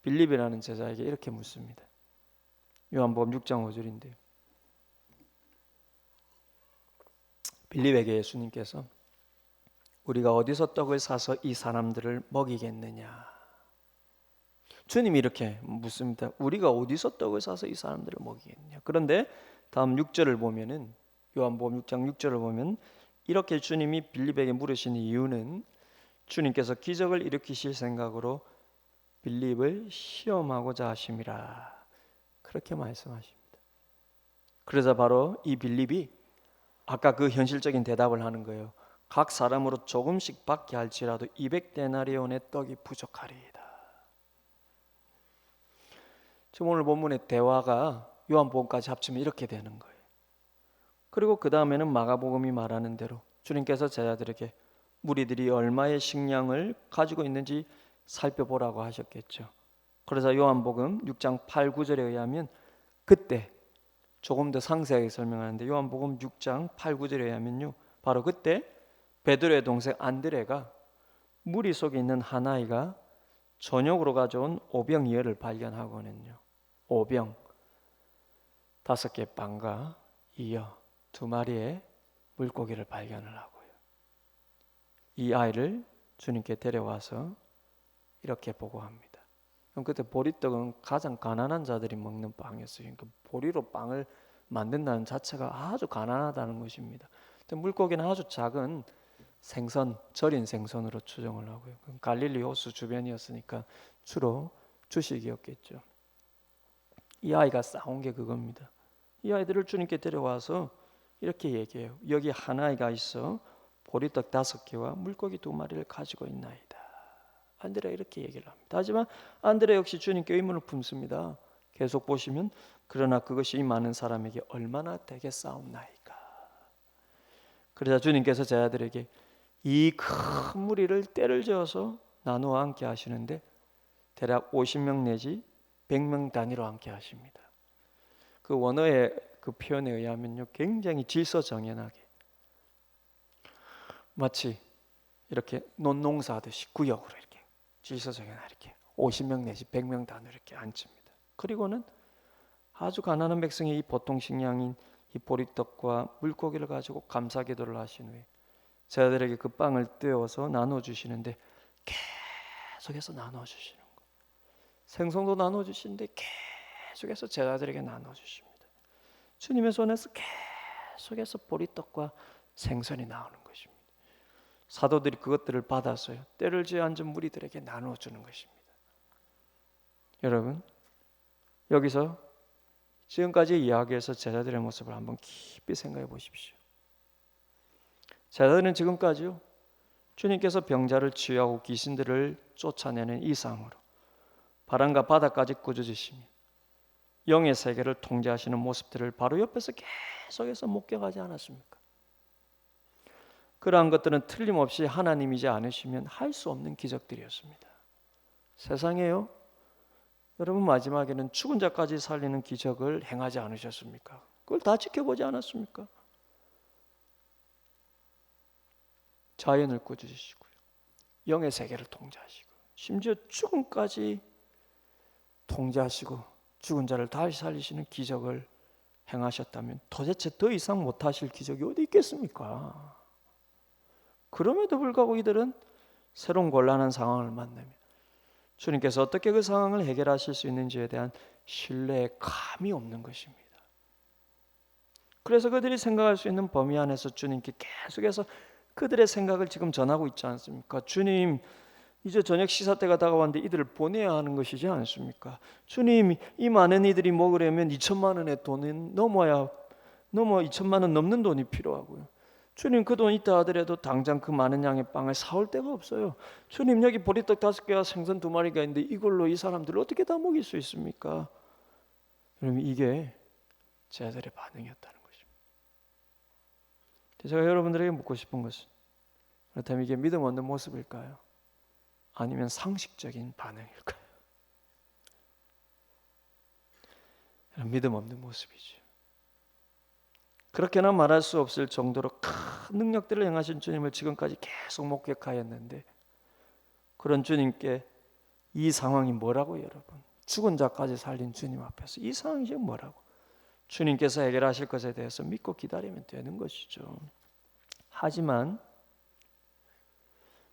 빌립이라는 제자에게 이렇게 묻습니다. 요한복음 6장 5절인데요. 빌립에게 예수님께서 우리가 어디서 떡을 사서 이 사람들을 먹이겠느냐? 주님이 이렇게 묻습니다. 우리가 어디서 떡을 사서 이 사람들을 먹이겠느냐? 그런데 다음 6절을 보면은 요한복음 6장 6절을 보면 이렇게 주님이 빌립에게 물으신 이유는 주님께서 기적을 일으키실 생각으로 빌립을 시험하고자 하심이라. 그렇게 말씀하십니다. 그러자 바로 이 빌립이 아까 그 현실적인 대답을 하는 거예요. 각 사람으로 조금씩 받게 할지라도 200데나리온의 떡이 부족하리이다. 지금 오늘 본문의 대화가 요한복음까지 합치면 이렇게 되는 거예요. 그리고 그 다음에는 마가복음이 말하는 대로 주님께서 제자들에게 무리들이 얼마의 식량을 가지고 있는지 살펴보라고 하셨겠죠. 그래서 요한복음 6장 8, 9절에 의하면 그때 조금 더 상세하게 설명하는데 요한복음 6장 8, 9절에 의하면요, 바로 그때 베드로의 동생 안드레가 무리 속에 있는 한 아이가 저녁으로 가져온 오병이어를 발견하거든요. 오병 5개 빵과 이어 2마리의 물고기를 발견을 하고요. 이 아이를 주님께 데려와서 이렇게 보고합니다. 그럼 그때 보리떡은 가장 가난한 자들이 먹는 빵이었어요. 그러니까 보리로 빵을 만든다는 자체가 아주 가난하다는 것입니다. 물고기는 아주 작은 생선, 절인 생선으로 추정을 하고요. 갈릴리 호수 주변이었으니까 주로 주식이었겠죠. 이 아이가 싸운 게 그겁니다. 이 아이들을 주님께 데려와서 이렇게 얘기해요. 여기 한 아이가 있어 보리떡 5개와 물고기 2마리를 가지고 있나이다. 안드레 이렇게 얘기를 합니다. 하지만 안드레 역시 주님께 의문을 품습니다. 계속 보시면 그러나 그것이 이 많은 사람에게 얼마나 되겠사옵나이까. 그러자 주님께서 제자들에게 이 큰 무리를 때를 지어서 나누어 앉게 하시는데 대략 50명 내지 100명 단위로 앉게 하십니다. 그 원어의 그 표현에 의하면요, 굉장히 질서정연하게 마치 이렇게 논농사하듯이 구역으로 이렇게 질서정연하게 이렇게 50명 내지 100명 단위로 이렇게 앉힙니다. 그리고는 아주 가난한 백성이 이 보통 식량인 이 보리떡과 물고기를 가지고 감사기도를 하신 후에 제자들에게 그 빵을 떼어서 나눠 주시는데 계속해서 나눠 주시는 거예요. 생선도 나눠 주시는데 계속해서 제자들에게 나눠 주십니다. 주님의 손에서 계속해서 보리떡과 생선이 나오는 것입니다. 사도들이 그것들을 받아서요, 때를 지어 앉은 무리들에게 나눠 주는 것입니다. 여러분, 여기서 지금까지 이야기해서 제자들의 모습을 한번 깊이 생각해 보십시오. 제자들은 지금까지요, 주님께서 병자를 치유하고 귀신들을 쫓아내는 이 상으로 바람과 바다까지 꾸짖으시며 영의 세계를 통제하시는 모습들을 바로 옆에서 계속해서 목격하지 않았습니까? 그러한 것들은 틀림없이 하나님이지 않으시면 할 수 없는 기적들이었습니다. 세상에요, 여러분 마지막에는 죽은 자까지 살리는 기적을 행하지 않으셨습니까? 그걸 다 지켜보지 않았습니까? 자연을 꾸짖으시고요, 영의 세계를 통제하시고, 심지어 죽음까지 통제하시고 죽은 자를 다시 살리시는 기적을 행하셨다면 도대체 더 이상 못하실 기적이 어디 있겠습니까? 그럼에도 불구하고 이들은 새로운 곤란한 상황을 만나며 주님께서 어떻게 그 상황을 해결하실 수 있는지에 대한 신뢰의 감이 없는 것입니다. 그래서 그들이 생각할 수 있는 범위 안에서 주님께 계속해서 그들의 생각을 지금 전하고 있지 않습니까? 주님, 이제 저녁 시사 때가 다가왔는데 이들을 보내야 하는 것이지 않습니까? 주님, 이 많은 이들이 먹으려면 2천만 원의 돈은 넘어 2천만 원 넘는 돈이 필요하고요. 주님, 그 돈 있다 하더라도 당장 그 많은 양의 빵을 사올 데가 없어요. 주님, 여기 보리떡 5개와 생선 2마리가 있는데 이걸로 이 사람들을 어떻게 다 먹일 수 있습니까? 여러분, 이게 제자들의 반응이었다는 것입니다. 제가 여러분들에게 묻고 싶은 것은, 그렇다면 이게 믿음 없는 모습일까요? 아니면 상식적인 반응일까요? 믿음 없는 모습이죠. 그렇게나 말할 수 없을 정도로 큰 능력들을 행하신 주님을 지금까지 계속 목격하였는데, 그런 주님께 이 상황이 뭐라고, 여러분? 죽은 자까지 살린 주님 앞에서 이 상황이 지금 뭐라고? 주님께서 해결하실 것에 대해서 믿고 기다리면 되는 것이죠. 하지만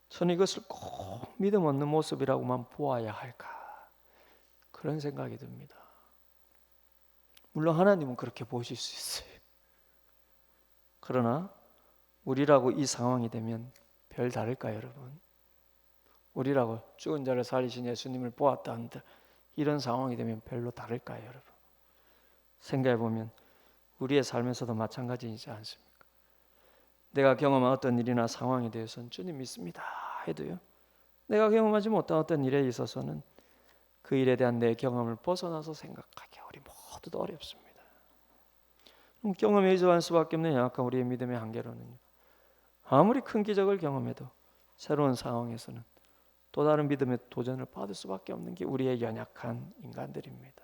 저는 이것을 꼭 믿음 없는 모습이라고만 보아야 할까, 그런 생각이 듭니다. 물론 하나님은 그렇게 보실 수 있어요. 그러나 우리라고 이 상황이 되면 별 다를까요, 여러분? 우리라고 죽은 자를 살리신 예수님을 보았다 한들 이런 상황이 되면 별로 다를까요, 여러분? 생각해 보면 우리의 삶에서도 마찬가지이지 않습니까? 내가 경험한 어떤 일이나 상황에 대해서는 주님 믿습니다 해도요, 내가 경험하지 못한 어떤 일에 있어서는 그 일에 대한 내 경험을 벗어나서 생각하기 우리 모두도 어렵습니다. 경험에 의존할 수밖에 없는 연약한 우리의 믿음의 한계로는요, 아무리 큰 기적을 경험해도 새로운 상황에서는 또 다른 믿음의 도전을 받을 수밖에 없는 게 우리의 연약한 인간들입니다.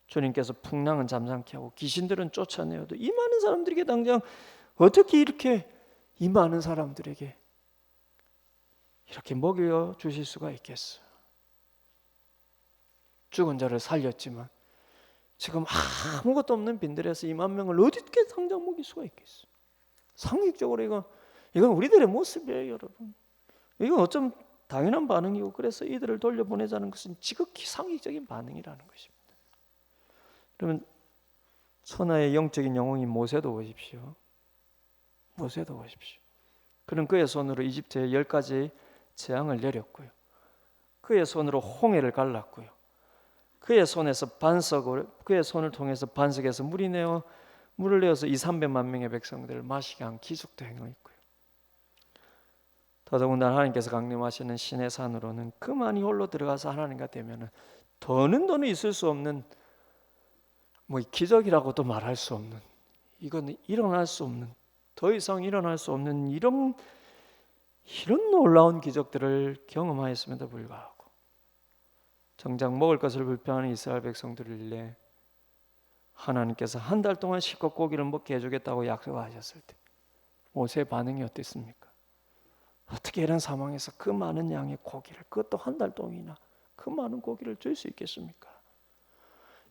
주님께서 풍랑은 잠잠케 하고 귀신들은 쫓아내어도 이 많은 사람들에게 당장 어떻게 이렇게 이 많은 사람들에게 이렇게 먹여 주실 수가 있겠어요? 죽은 자를 살렸지만 지금 아무것도 없는 빈들에서 2만 명을 어떻게 당장 먹일 수가 있겠어요? 상식적으로 이건 우리들의 모습이에요, 여러분. 이건 어쩜 당연한 반응이고, 그래서 이들을 돌려보내자는 것은 지극히 상식적인 반응이라는 것입니다. 그러면 천하의 영적인 영웅인 모세도 보십시오. 모세도 보십시오. 그는 그의 손으로 이집트에 10가지 재앙을 내렸고요, 그의 손으로 홍해를 갈랐고요, 그의 손을 통해서 반석에서 물을 내어서 200~300만 명의 백성들을 마시게 한 기적도 행했고요. 더더군다나 하나님께서 강림하시는 신의 산으로는 그만이 홀로 들어가서 하나님과 되면은 더는 있을 수 없는 뭐 기적이라고도 말할 수 없는, 이거는 일어날 수 없는, 더 이상 일어날 수 없는 이런 놀라운 기적들을 경험하였음에도 불구하고 정작 먹을 것을 불평하는 이스라엘 백성들을 위해 하나님께서 한 달 동안 실컷 고기를 먹게 해주겠다고 약속하셨을 때 모세의 반응이 어땠습니까? 어떻게 이런 상황에서 그 많은 양의 고기를, 그것도 한 달 동안이나 그 많은 고기를 줄 수 있겠습니까?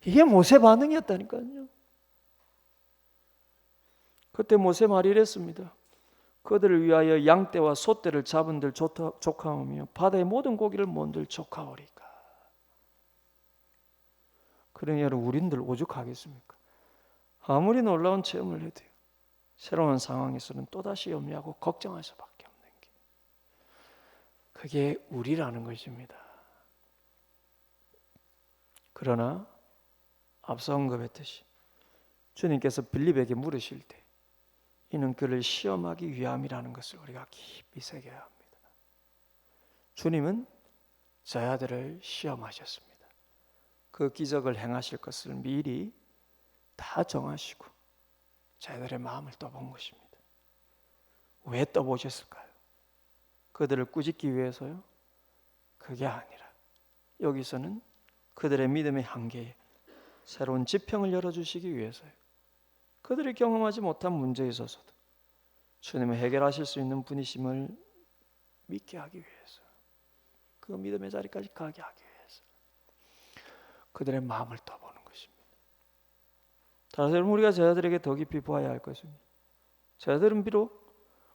이게 모세 반응이었다니까요. 그때 모세 말이 이랬습니다. 그들을 위하여 양떼와 소떼를 잡은들 족하오며 바다의 모든 고기를 뭔들 족하오리까. 그러니 여러분, 우린들 오죽하겠습니까? 아무리 놀라운 체험을 해도요, 새로운 상황에서는 또다시 염려하고 걱정할 수밖에 없는 게, 그게 우리라는 것입니다. 그러나 앞서 언급했듯이 주님께서 빌립에게 물으실 때 이는 그를 시험하기 위함이라는 것을 우리가 깊이 새겨야 합니다. 주님은 저야들을 시험하셨습니다. 그 기적을 행하실 것을 미리 다 정하시고 저희들의 마음을 떠본 것입니다. 왜 떠보셨을까요? 그들을 꾸짖기 위해서요? 그게 아니라 여기서는 그들의 믿음의 한계에 새로운 지평을 열어주시기 위해서요. 그들이 경험하지 못한 문제에 있어서도 주님을 해결하실 수 있는 분이심을 믿게 하기 위해서, 그 믿음의 자리까지 가게 하기 위해서 그들의 마음을 떠보는 것입니다. 따라서 우리가 저자들에게 더 깊이 보아야 할 것입니다. 저자들은 비록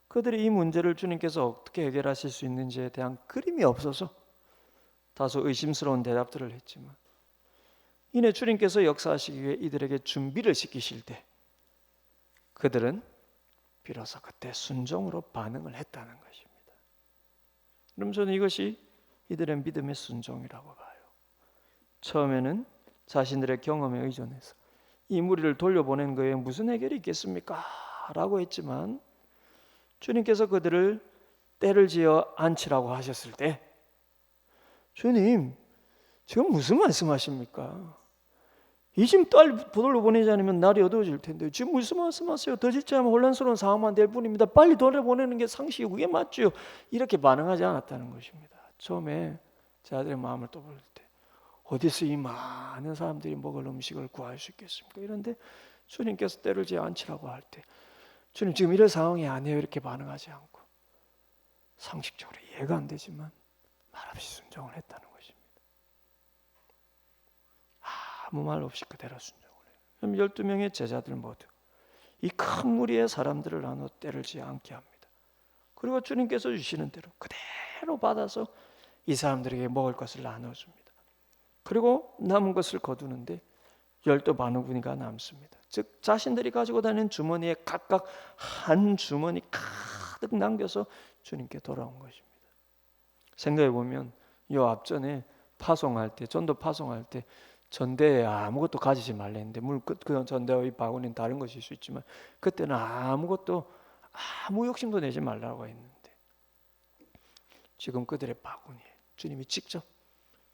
그들이 이 문제를 주님께서 어떻게 해결하실 수 있는지에 대한 그림이 없어서 다소 의심스러운 대답들을 했지만, 이내 주님께서 역사하시기 위해 이들에게 준비를 시키실 때 그들은 비로소 그때 순종으로 반응을 했다는 것입니다. 그럼 저는 이것이 이들의 믿음의 순종이라고 봐요. 처음에는 자신들의 경험에 의존해서 이 무리를 돌려보낸 거에 무슨 해결이 있겠습니까? 라고 했지만 주님께서 그들을 때를 지어 앉히라고 하셨을 때, 주님 지금 무슨 말씀하십니까? 이 지금 딸 돌려보내지 않으면 날이 어두워질 텐데 지금 무슨 말씀하세요? 더 짓지 않으면 혼란스러운 상황만 될 뿐입니다. 빨리 돌려보내는 게 상식이고 그게 맞죠? 이렇게 반응하지 않았다는 것입니다. 처음에 자들의 마음을 떠볼 때 어디서 이 많은 사람들이 먹을 음식을 구할 수 있겠습니까? 이런데 주님께서 때를 지어 앉히라고 할 때 주님 지금 이런 상황이 아니에요, 이렇게 반응하지 않고 상식적으로 이해가 안 되지만 말없이 순종을 했다는 것입니다. 아무 말 없이 그대로 순종을 해요. 그럼 12명의 제자들 모두 이 큰 무리의 사람들을 나눠 때를 지어 앉게 합니다. 그리고 주님께서 주시는 대로 그대로 받아서 이 사람들에게 먹을 것을 나눠줍니다. 그리고 남은 것을 거두는데 12바구니가 남습니다. 즉 자신들이 가지고 다니는 주머니에 각각 한 주머니 가득 남겨서 주님께 돌아온 것입니다. 생각해 보면 이 앞전에 파송할 때, 전도 파송할 때 전대에 아무것도 가지지 말랬는데, 물론 그 전대의 바구니는 다른 것일 수 있지만 그때는 아무것도, 아무 욕심도 내지 말라고 했는데 지금 그들의 바구니에 주님이 직접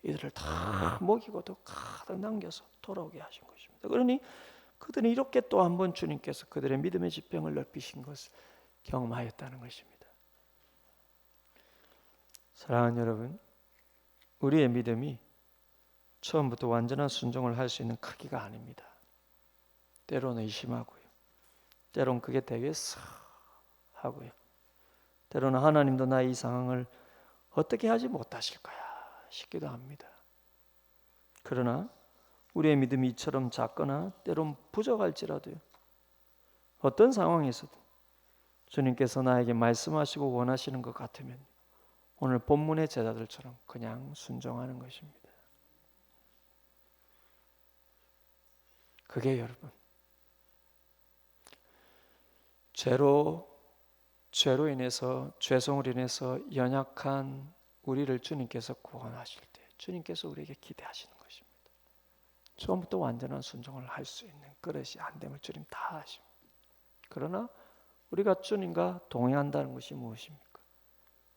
이들을 다 먹이고도 가득 남겨서 돌아오게 하신 것입니다. 그러니 그들은 이렇게 또 한 번 주님께서 그들의 믿음의 지평을 넓히신 것을 경험하였다는 것입니다. 사랑하는 여러분, 우리의 믿음이 처음부터 완전한 순종을 할 수 있는 크기가 아닙니다. 때로는 의심하고요, 때로는 그게 되겠어 하고요, 때로는 하나님도 나의 이 상황을 어떻게 하지 못하실 거야 싶기도 합니다. 그러나 우리의 믿음이 이처럼 작거나 때론 부족할지라도요, 어떤 상황에서도 주님께서 나에게 말씀하시고 원하시는 것 같으면 오늘 본문의 제자들처럼 그냥 순종하는 것입니다. 그게 여러분, 죄로 인해서, 죄성으로 인해서 연약한 우리를 주님께서 구원하실 때 주님께서 우리에게 기대하시는 것입니다. 처음부터 완전한 순종을 할 수 있는 그릇이 안 됨을 주님 다 아십니다. 그러나 우리가 주님과 동행한다는 것이 무엇입니까?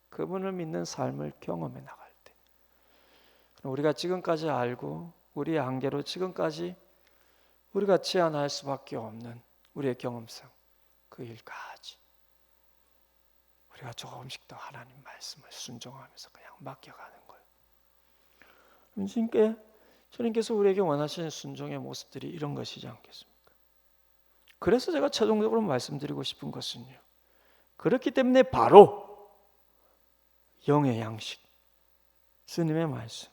그분을 믿는 삶을 경험해 나갈 때, 우리가 지금까지 알고 우리의 한계로 지금까지 우리가 제한할 수밖에 없는 우리의 경험상 그 일까지 우리가 조금씩 더 하나님 말씀을 순종하면서 그냥 맡겨가는 거예요. 주님께서 우리에게 원하시는 순종의 모습들이 이런 것이지 않겠습니까? 그래서 제가 최종적으로 말씀드리고 싶은 것은요, 그렇기 때문에 바로 영의 양식, 주님의 말씀,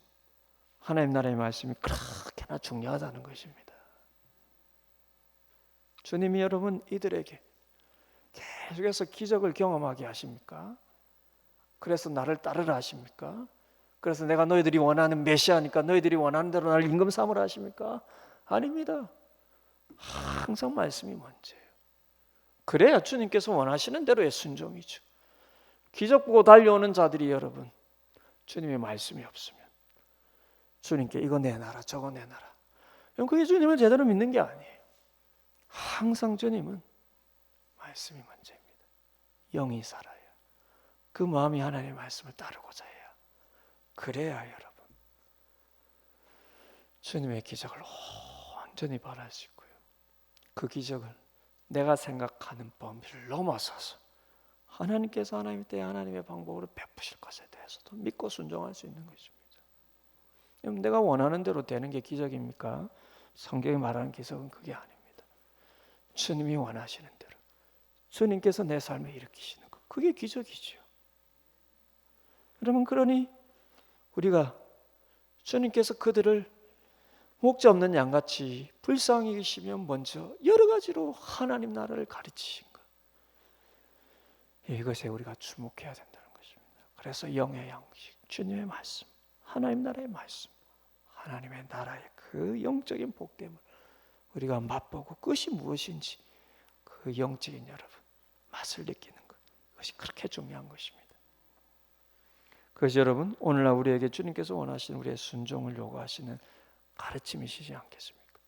하나님 나라의 말씀이 그렇게나 중요하다는 것입니다. 주님이 여러분 이들에게 계속해서 기적을 경험하게 하십니까? 그래서 나를 따르라 하십니까? 그래서 내가 너희들이 원하는 메시아니까 너희들이 원하는 대로 나를 임금 삼으라 하십니까? 아닙니다. 항상 말씀이 먼저예요. 그래야 주님께서 원하시는 대로의 순종이죠. 기적 보고 달려오는 자들이 여러분, 주님의 말씀이 없으면 주님께 이거 내놔라 저거 내놔라, 그게 주님을 제대로 믿는 게 아니에요. 항상 주님은 말씀이 먼저입니다. 영이 살아야, 그 마음이 하나님의 말씀을 따르고자 해야, 그래야 여러분 주님의 기적을 온전히 바랄 수 있고요, 그 기적을 내가 생각하는 범위를 넘어서서 하나님께서 하나님의 때에 하나님의 방법으로 베푸실 것에 대해서도 믿고 순종할 수 있는 것입니다. 그럼 내가 원하는 대로 되는 게 기적입니까? 성경이 말하는 기적은 그게 아닙니다. 주님이 원하시는 대로 주님께서 내 삶에 일으키시는 것, 그게 기적이죠. 여러분, 그러니 우리가 주님께서 그들을 목자 없는 양같이 불쌍히 여기시면 먼저 여러 가지로 하나님 나라를 가르치신 것, 이것에 우리가 주목해야 된다는 것입니다. 그래서 영의 양식, 주님의 말씀, 하나님 나라의 말씀, 하나님의 나라의 그 영적인 복됨을 우리가 맛보고 그것이 무엇인지 그 영적인 여러분 맛을 느끼는 것, 그것이 그렇게 중요한 것입니다. 그것이 여러분 오늘날 우리에게 주님께서 원하시는 우리의 순종을 요구하시는 가르침이시지 않겠습니까?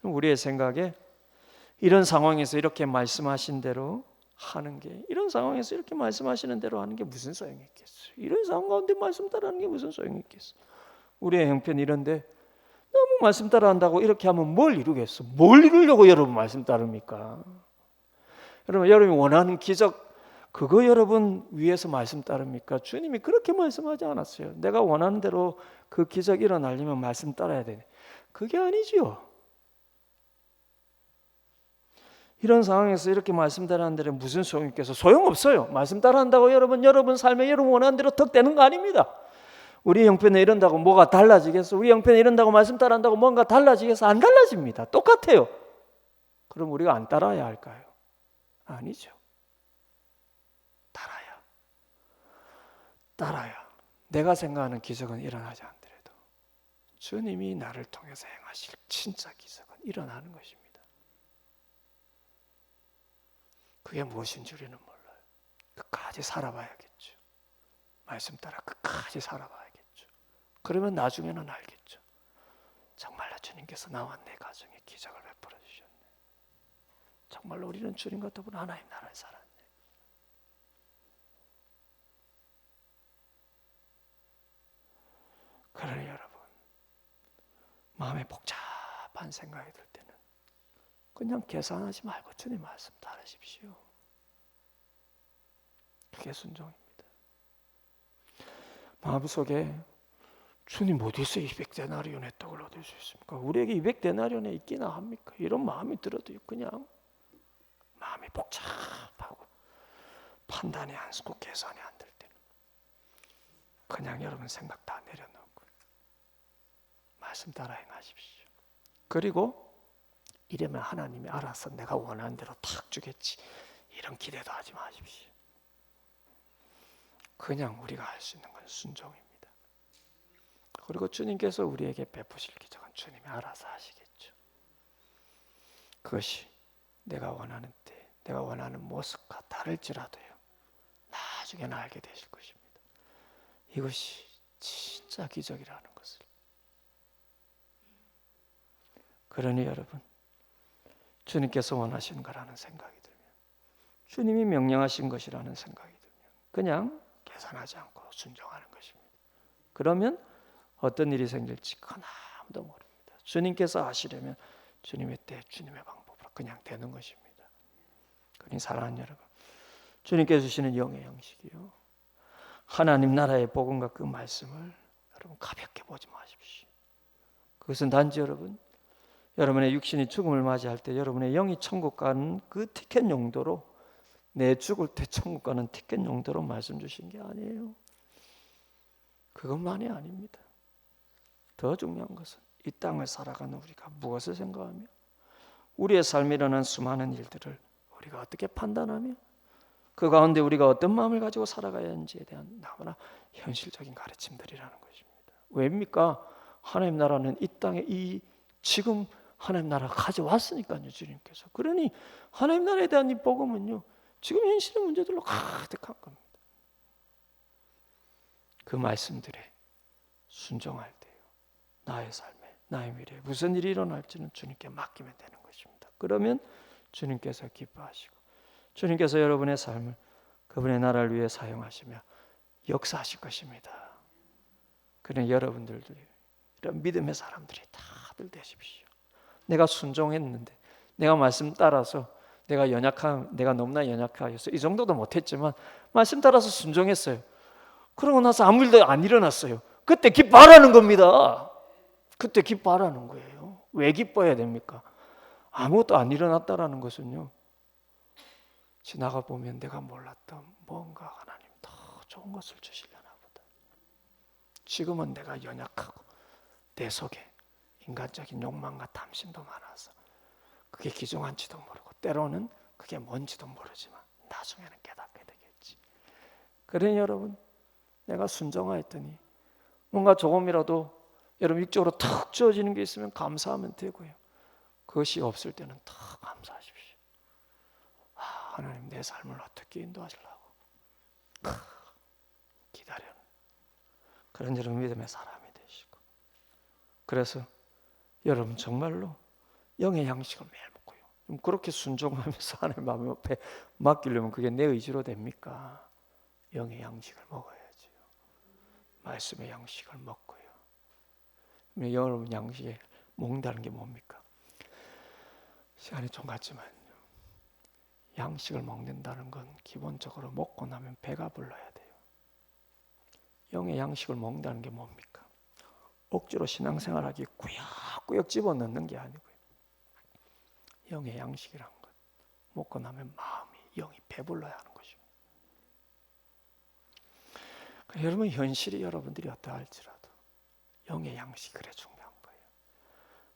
우리의 생각에 이런 상황에서 이렇게 말씀하신 대로 하는 게, 이런 상황에서 이렇게 말씀하시는 대로 하는 게 무슨 소용이 있겠어요? 이런 상황 가운데 말씀 따라하는 게 무슨 소용이 있겠어요? 우리의 형편이 이런데 너무 말씀 따라한다고 이렇게 하면 뭘 이루겠어? 뭘 이루려고 여러분 말씀 따릅니까? 여러분이 원하는 기적, 그거 여러분 위해서 말씀 따릅니까? 주님이 그렇게 말씀하지 않았어요. 내가 원하는 대로 그 기적 일어나려면 말씀 따라야 되네. 그게 아니죠. 이런 상황에서 이렇게 말씀 따라하는 데는 무슨 소용이 있겠어? 소용없어요. 말씀 따라한다고 여러분 삶에 여러분 원하는 대로 덕되는 거 아닙니다. 우리 형편에 이런다고 뭐가 달라지겠어? 우리 형편에 이런다고 말씀 따라한다고 뭔가 달라지겠어? 안 달라집니다. 똑같아요. 그럼 우리가 안 따라야 할까요? 아니죠. 따라야 내가 생각하는 기적은 일어나지 않더라도 주님이 나를 통해서 행하실 진짜 기적은 일어나는 것입니다. 그게 무엇인지 우리는 몰라요. 끝까지 살아봐야겠죠. 말씀 따라 끝까지 살아봐야겠죠. 그러면 나중에는 알겠죠. 정말로 주님께서 나와 내 가정에 기적을 베풀어 주셨네. 정말로 우리는 주님과 더불어 하나님 나라를 살았네. 그러니 여러분, 마음에 복잡한 생각이 들 때는 그냥 계산하지 말고 주님 말씀 따르십시오. 그게 순종입니다. 마음속에 주님 어디서 200데나리온의 떡을 얻을 수 있습니까? 우리에게 200데나리온에 있기나 합니까? 이런 마음이 들어도 그냥 마음이 복잡하고 판단이 안 서고 계산이 안 될 때는 그냥 여러분 생각 다 내려놓고 말씀 따라 행하십시오. 그리고 이러면 하나님이 알아서 내가 원하는 대로 탁 주겠지, 이런 기대도 하지 마십시오. 그냥 우리가 할 수 있는 건 순종입니다. 그리고 주님께서 우리에게 베푸실 기적은 주님이 알아서 하시겠죠. 그것이 내가 원하는 때, 내가 원하는 모습과 다를지라도요, 나중에는 알게 되실 것입니다. 이것이 진짜 기적이라는 것을. 그러니 여러분, 주님께서 원하시는 거라는 생각이 들면, 주님이 명령하신 것이라는 생각이 들면 그냥 계산하지 않고 순종하는 것입니다. 그러면 어떤 일이 생길지 그건 아무도 모릅니다. 주님께서 하시려면 주님의 때 주님의 방법으로 그냥 되는 것입니다. 그러니 사랑하는 여러분, 주님께서 주시는 영의 양식이요, 하나님 나라의 복음과 그 말씀을 여러분 가볍게 보지 마십시오. 그것은 단지 여러분의 육신이 죽음을 맞이할 때 여러분의 영이 천국 가는 그 티켓 용도로, 내 죽을 때 천국 가는 티켓 용도로 말씀 주신 게 아니에요. 그것만이 아닙니다. 더 중요한 것은 이 땅을 살아가는 우리가 무엇을 생각하며 우리의 삶에 일어난 수많은 일들을 우리가 어떻게 판단하며 그 가운데 우리가 어떤 마음을 가지고 살아가야 하는지에 대한 너무나 현실적인 가르침들이라는 것입니다. 왜입니까? 하나님 나라는 이 땅에 지금 하나님 나라가 가져왔으니까요, 주님께서. 그러니 하나님 나라에 대한 이 복음은요, 지금 현실의 문제들로 가득한 겁니다. 그 말씀들에 순종할 때요, 나의 삶에, 나의 미래에 무슨 일이 일어날지는 주님께 맡기면 되는 것입니다. 그러면 주님께서 기뻐하시고 주님께서 여러분의 삶을 그분의 나라를 위해 사용하시며 역사하실 것입니다. 그러니 여러분들도 이런 믿음의 사람들이 다들 되십시오. 내가 순종했는데, 내가 말씀 따라서, 내가 너무나 연약하여서 이 정도도 못했지만 말씀 따라서 순종했어요. 그러고 나서 아무 일도 안 일어났어요. 그때 기뻐하라는 겁니다. 그때 기뻐하라는 거예요. 왜 기뻐해야 됩니까? 아무것도 안 일어났다라는 것은요, 지나가 보면 내가 몰랐던 뭔가 하나님 더 좋은 것을 주시려나 보다. 지금은 내가 연약하고 내 속에 인간적인 욕망과 탐심도 많아서 그게 기중한지도 모르고 때로는 그게 뭔지도 모르지만 나중에는 깨닫게 되겠지. 그러니 여러분, 내가 순종하였더니 뭔가 조금이라도 여러분 육적으로 탁 주어지는 게 있으면 감사하면 되고요, 그것이 없을 때는 탁 감사하십시오. 하나님 내 삶을 어떻게 인도하시려고 기다려는 그런 여러분 믿음의 사람이 되시고, 그래서 여러분 정말로 영의 양식을 매일 먹고요, 그렇게 순종하면서 하나님 마음 앞에 맡기려면 그게 내 의지로 됩니까? 영의 양식을 먹어야지요. 말씀의 양식을 먹고요. 여러분 양식에 먹는다는 게 뭡니까? 시간이 좀 갔지만 양식을 먹는다는 건 기본적으로 먹고 나면 배가 불러야 돼요. 영의 양식을 먹는다는 게 뭡니까? 억지로 신앙생활하기 꾸역꾸역 집어넣는 게 아니고요, 영의 양식이란 것, 먹고 나면 마음이, 영이 배불러야 하는 것입니다. 여러분 현실이 여러분들이 어떠할지라도 영의 양식이 그래 중요한 거예요.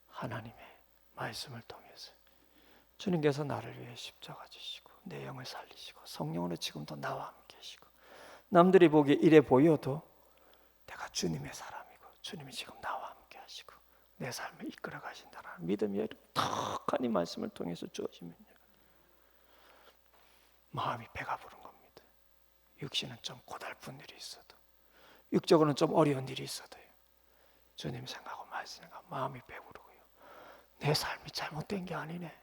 하나님의 말씀을 통해서 주님께서 나를 위해 십자가 지시고 내 영을 살리시고 성령으로 지금도 나와 함께 하시고, 남들이 보기에 이래 보여도 내가 주님의 사람이고 주님이 지금 나와 함께 하시고 내 삶을 이끌어 가신다는 믿음이 턱하니 말씀을 통해서 주어지면요, 마음이 배가 부른 겁니다. 육신은 좀 고달픈 일이 있어도, 육적으로는 좀 어려운 일이 있어도요, 주님 생각하고 말씀 생각하고 마음이 배부르고요, 내 삶이 잘못된 게 아니네,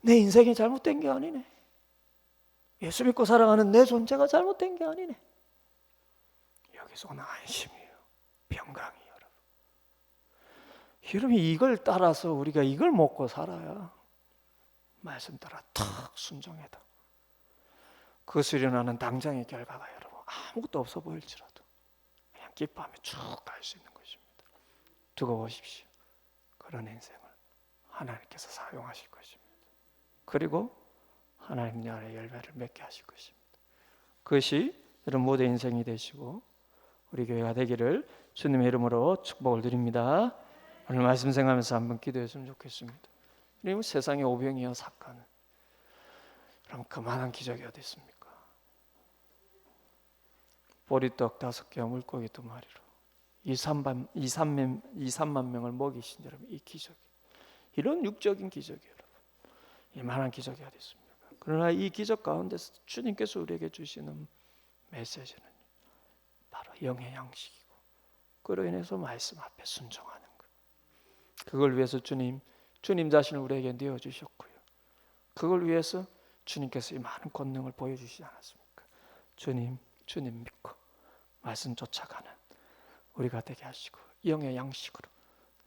내 인생이 잘못된 게 아니네, 예수 믿고 살아가는 내 존재가 잘못된 게 아니네, 여기서 오는 안심이에요, 평강이에요. 여러분 이걸 따라서 우리가 이걸 먹고 살아야 말씀 따라 탁 순종해도 그것을 일어나는 당장의 결과가 여러분 아무것도 없어 보일지라도 그냥 기뻐하며 쭉 갈 수 있는 것입니다. 두고 보십시오. 그런 인생을 하나님께서 사용하실 것입니다. 그리고 하나님 나라의 열매를 맺게 하실 것입니다. 그것이 여러분 모든 인생이 되시고 우리 교회가 되기를 주님의 이름으로 축복을 드립니다. 오늘 말씀 생각하면서 한번 기도했으면 좋겠습니다. 그리고 세상의 오병이어 사건은 그럼 그만한 기적이 어디 있습니까? 보리떡 5개와 물고기 2마리로 2-3만 명을 먹이신 여러분, 이 기적이, 이런 육적인 기적이 여러분, 이만한 기적이 어디 있습니까? 그러나 이 기적 가운데서 주님께서 우리에게 주시는 메시지는 바로 영의 양식이고, 그로 인해서 말씀 앞에 순종하는 것. 그걸 위해서 주님 자신을 우리에게 내어주셨고요, 그걸 위해서 주님께서 이 많은 권능을 보여주시지 않았습니까? 주님 주님 믿고 말씀 쫓아가는 우리가 되게 하시고 영의 양식으로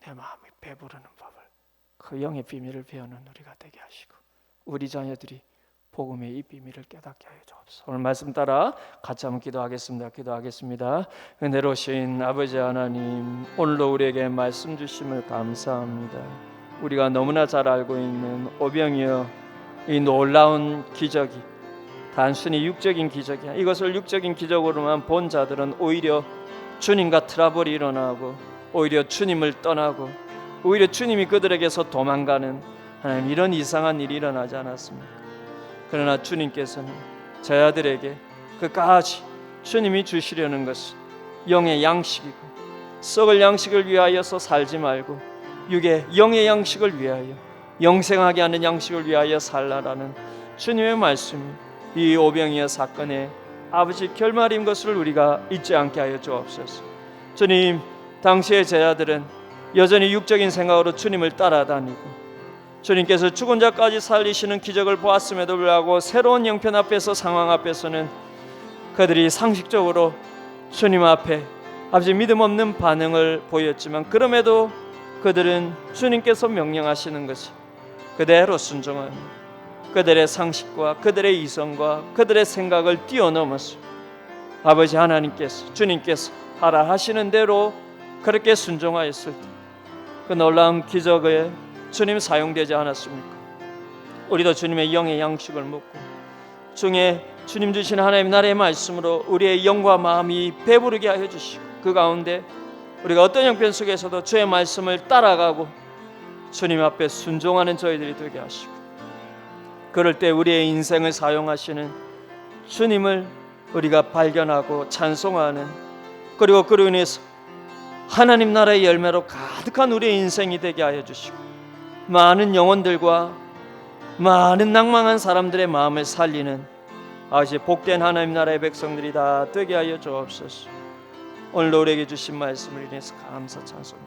내 마음이 배부르는 법을 그 영의 비밀을 배우는 우리가 되게 하시고 우리 자녀들이 복음의 이 비밀을 깨닫게 하여 주옵소서. 오늘 말씀 따라 같이 한번 기도하겠습니다. 은혜로우신 아버지 하나님, 오늘도 우리에게 말씀 주심을 감사합니다. 우리가 너무나 잘 알고 있는 오병이어 이 놀라운 기적이 단순히 육적인 기적이 아니라 이것을 육적인 기적으로만 본 자들은 오히려 주님과 트러블이 일어나고 오히려 주님을 떠나고 오히려 주님이 그들에게서 도망가는 하나님 이런 이상한 일이 일어나지 않았습니까? 그러나 주님께서는 저희들에게 끝까지 주님이 주시려는 것은 영의 양식이고 썩을 양식을 위하여서 살지 말고 육의 영의 양식을 위하여 영생하게 하는 양식을 위하여 살라라는 주님의 말씀이 이 오병이어 사건의 아버지 결말인 것을 우리가 잊지 않게 하여 주옵소서. 주님, 당시의 제자들은 여전히 육적인 생각으로 주님을 따라다니고 주님께서 죽은 자까지 살리시는 기적을 보았음에도 불구하고 새로운 형편 앞에서 상황 앞에서는 그들이 상식적으로 주님 앞에 아버지 믿음 없는 반응을 보였지만 그럼에도 그들은 주님께서 명령하시는 것이 그대로 순종하며 그들의 상식과 그들의 이성과 그들의 생각을 뛰어넘어서 아버지 하나님께서 주님께서 하라 하시는 대로 그렇게 순종하였을 때 그 놀라운 기적에 주님 사용되지 않았습니까? 우리도 주님의 영의 양식을 먹고 중에 주님 주신 하나님 나라의 말씀으로 우리의 영과 마음이 배부르게 하여 주시고 그 가운데 우리가 어떤 형편 속에서도 주의 말씀을 따라가고 주님 앞에 순종하는 저희들이 되게 하시고 그럴 때 우리의 인생을 사용하시는 주님을 우리가 발견하고 찬송하는 그리고 그로 인해서 하나님 나라의 열매로 가득한 우리의 인생이 되게 하여 주시고 많은 영혼들과 많은 낭망한 사람들의 마음을 살리는 아버지 복된 하나님 나라의 백성들이 다 되게 하여 주옵소서. 오늘 우리에게 주신 말씀을 인해서 감사 찬송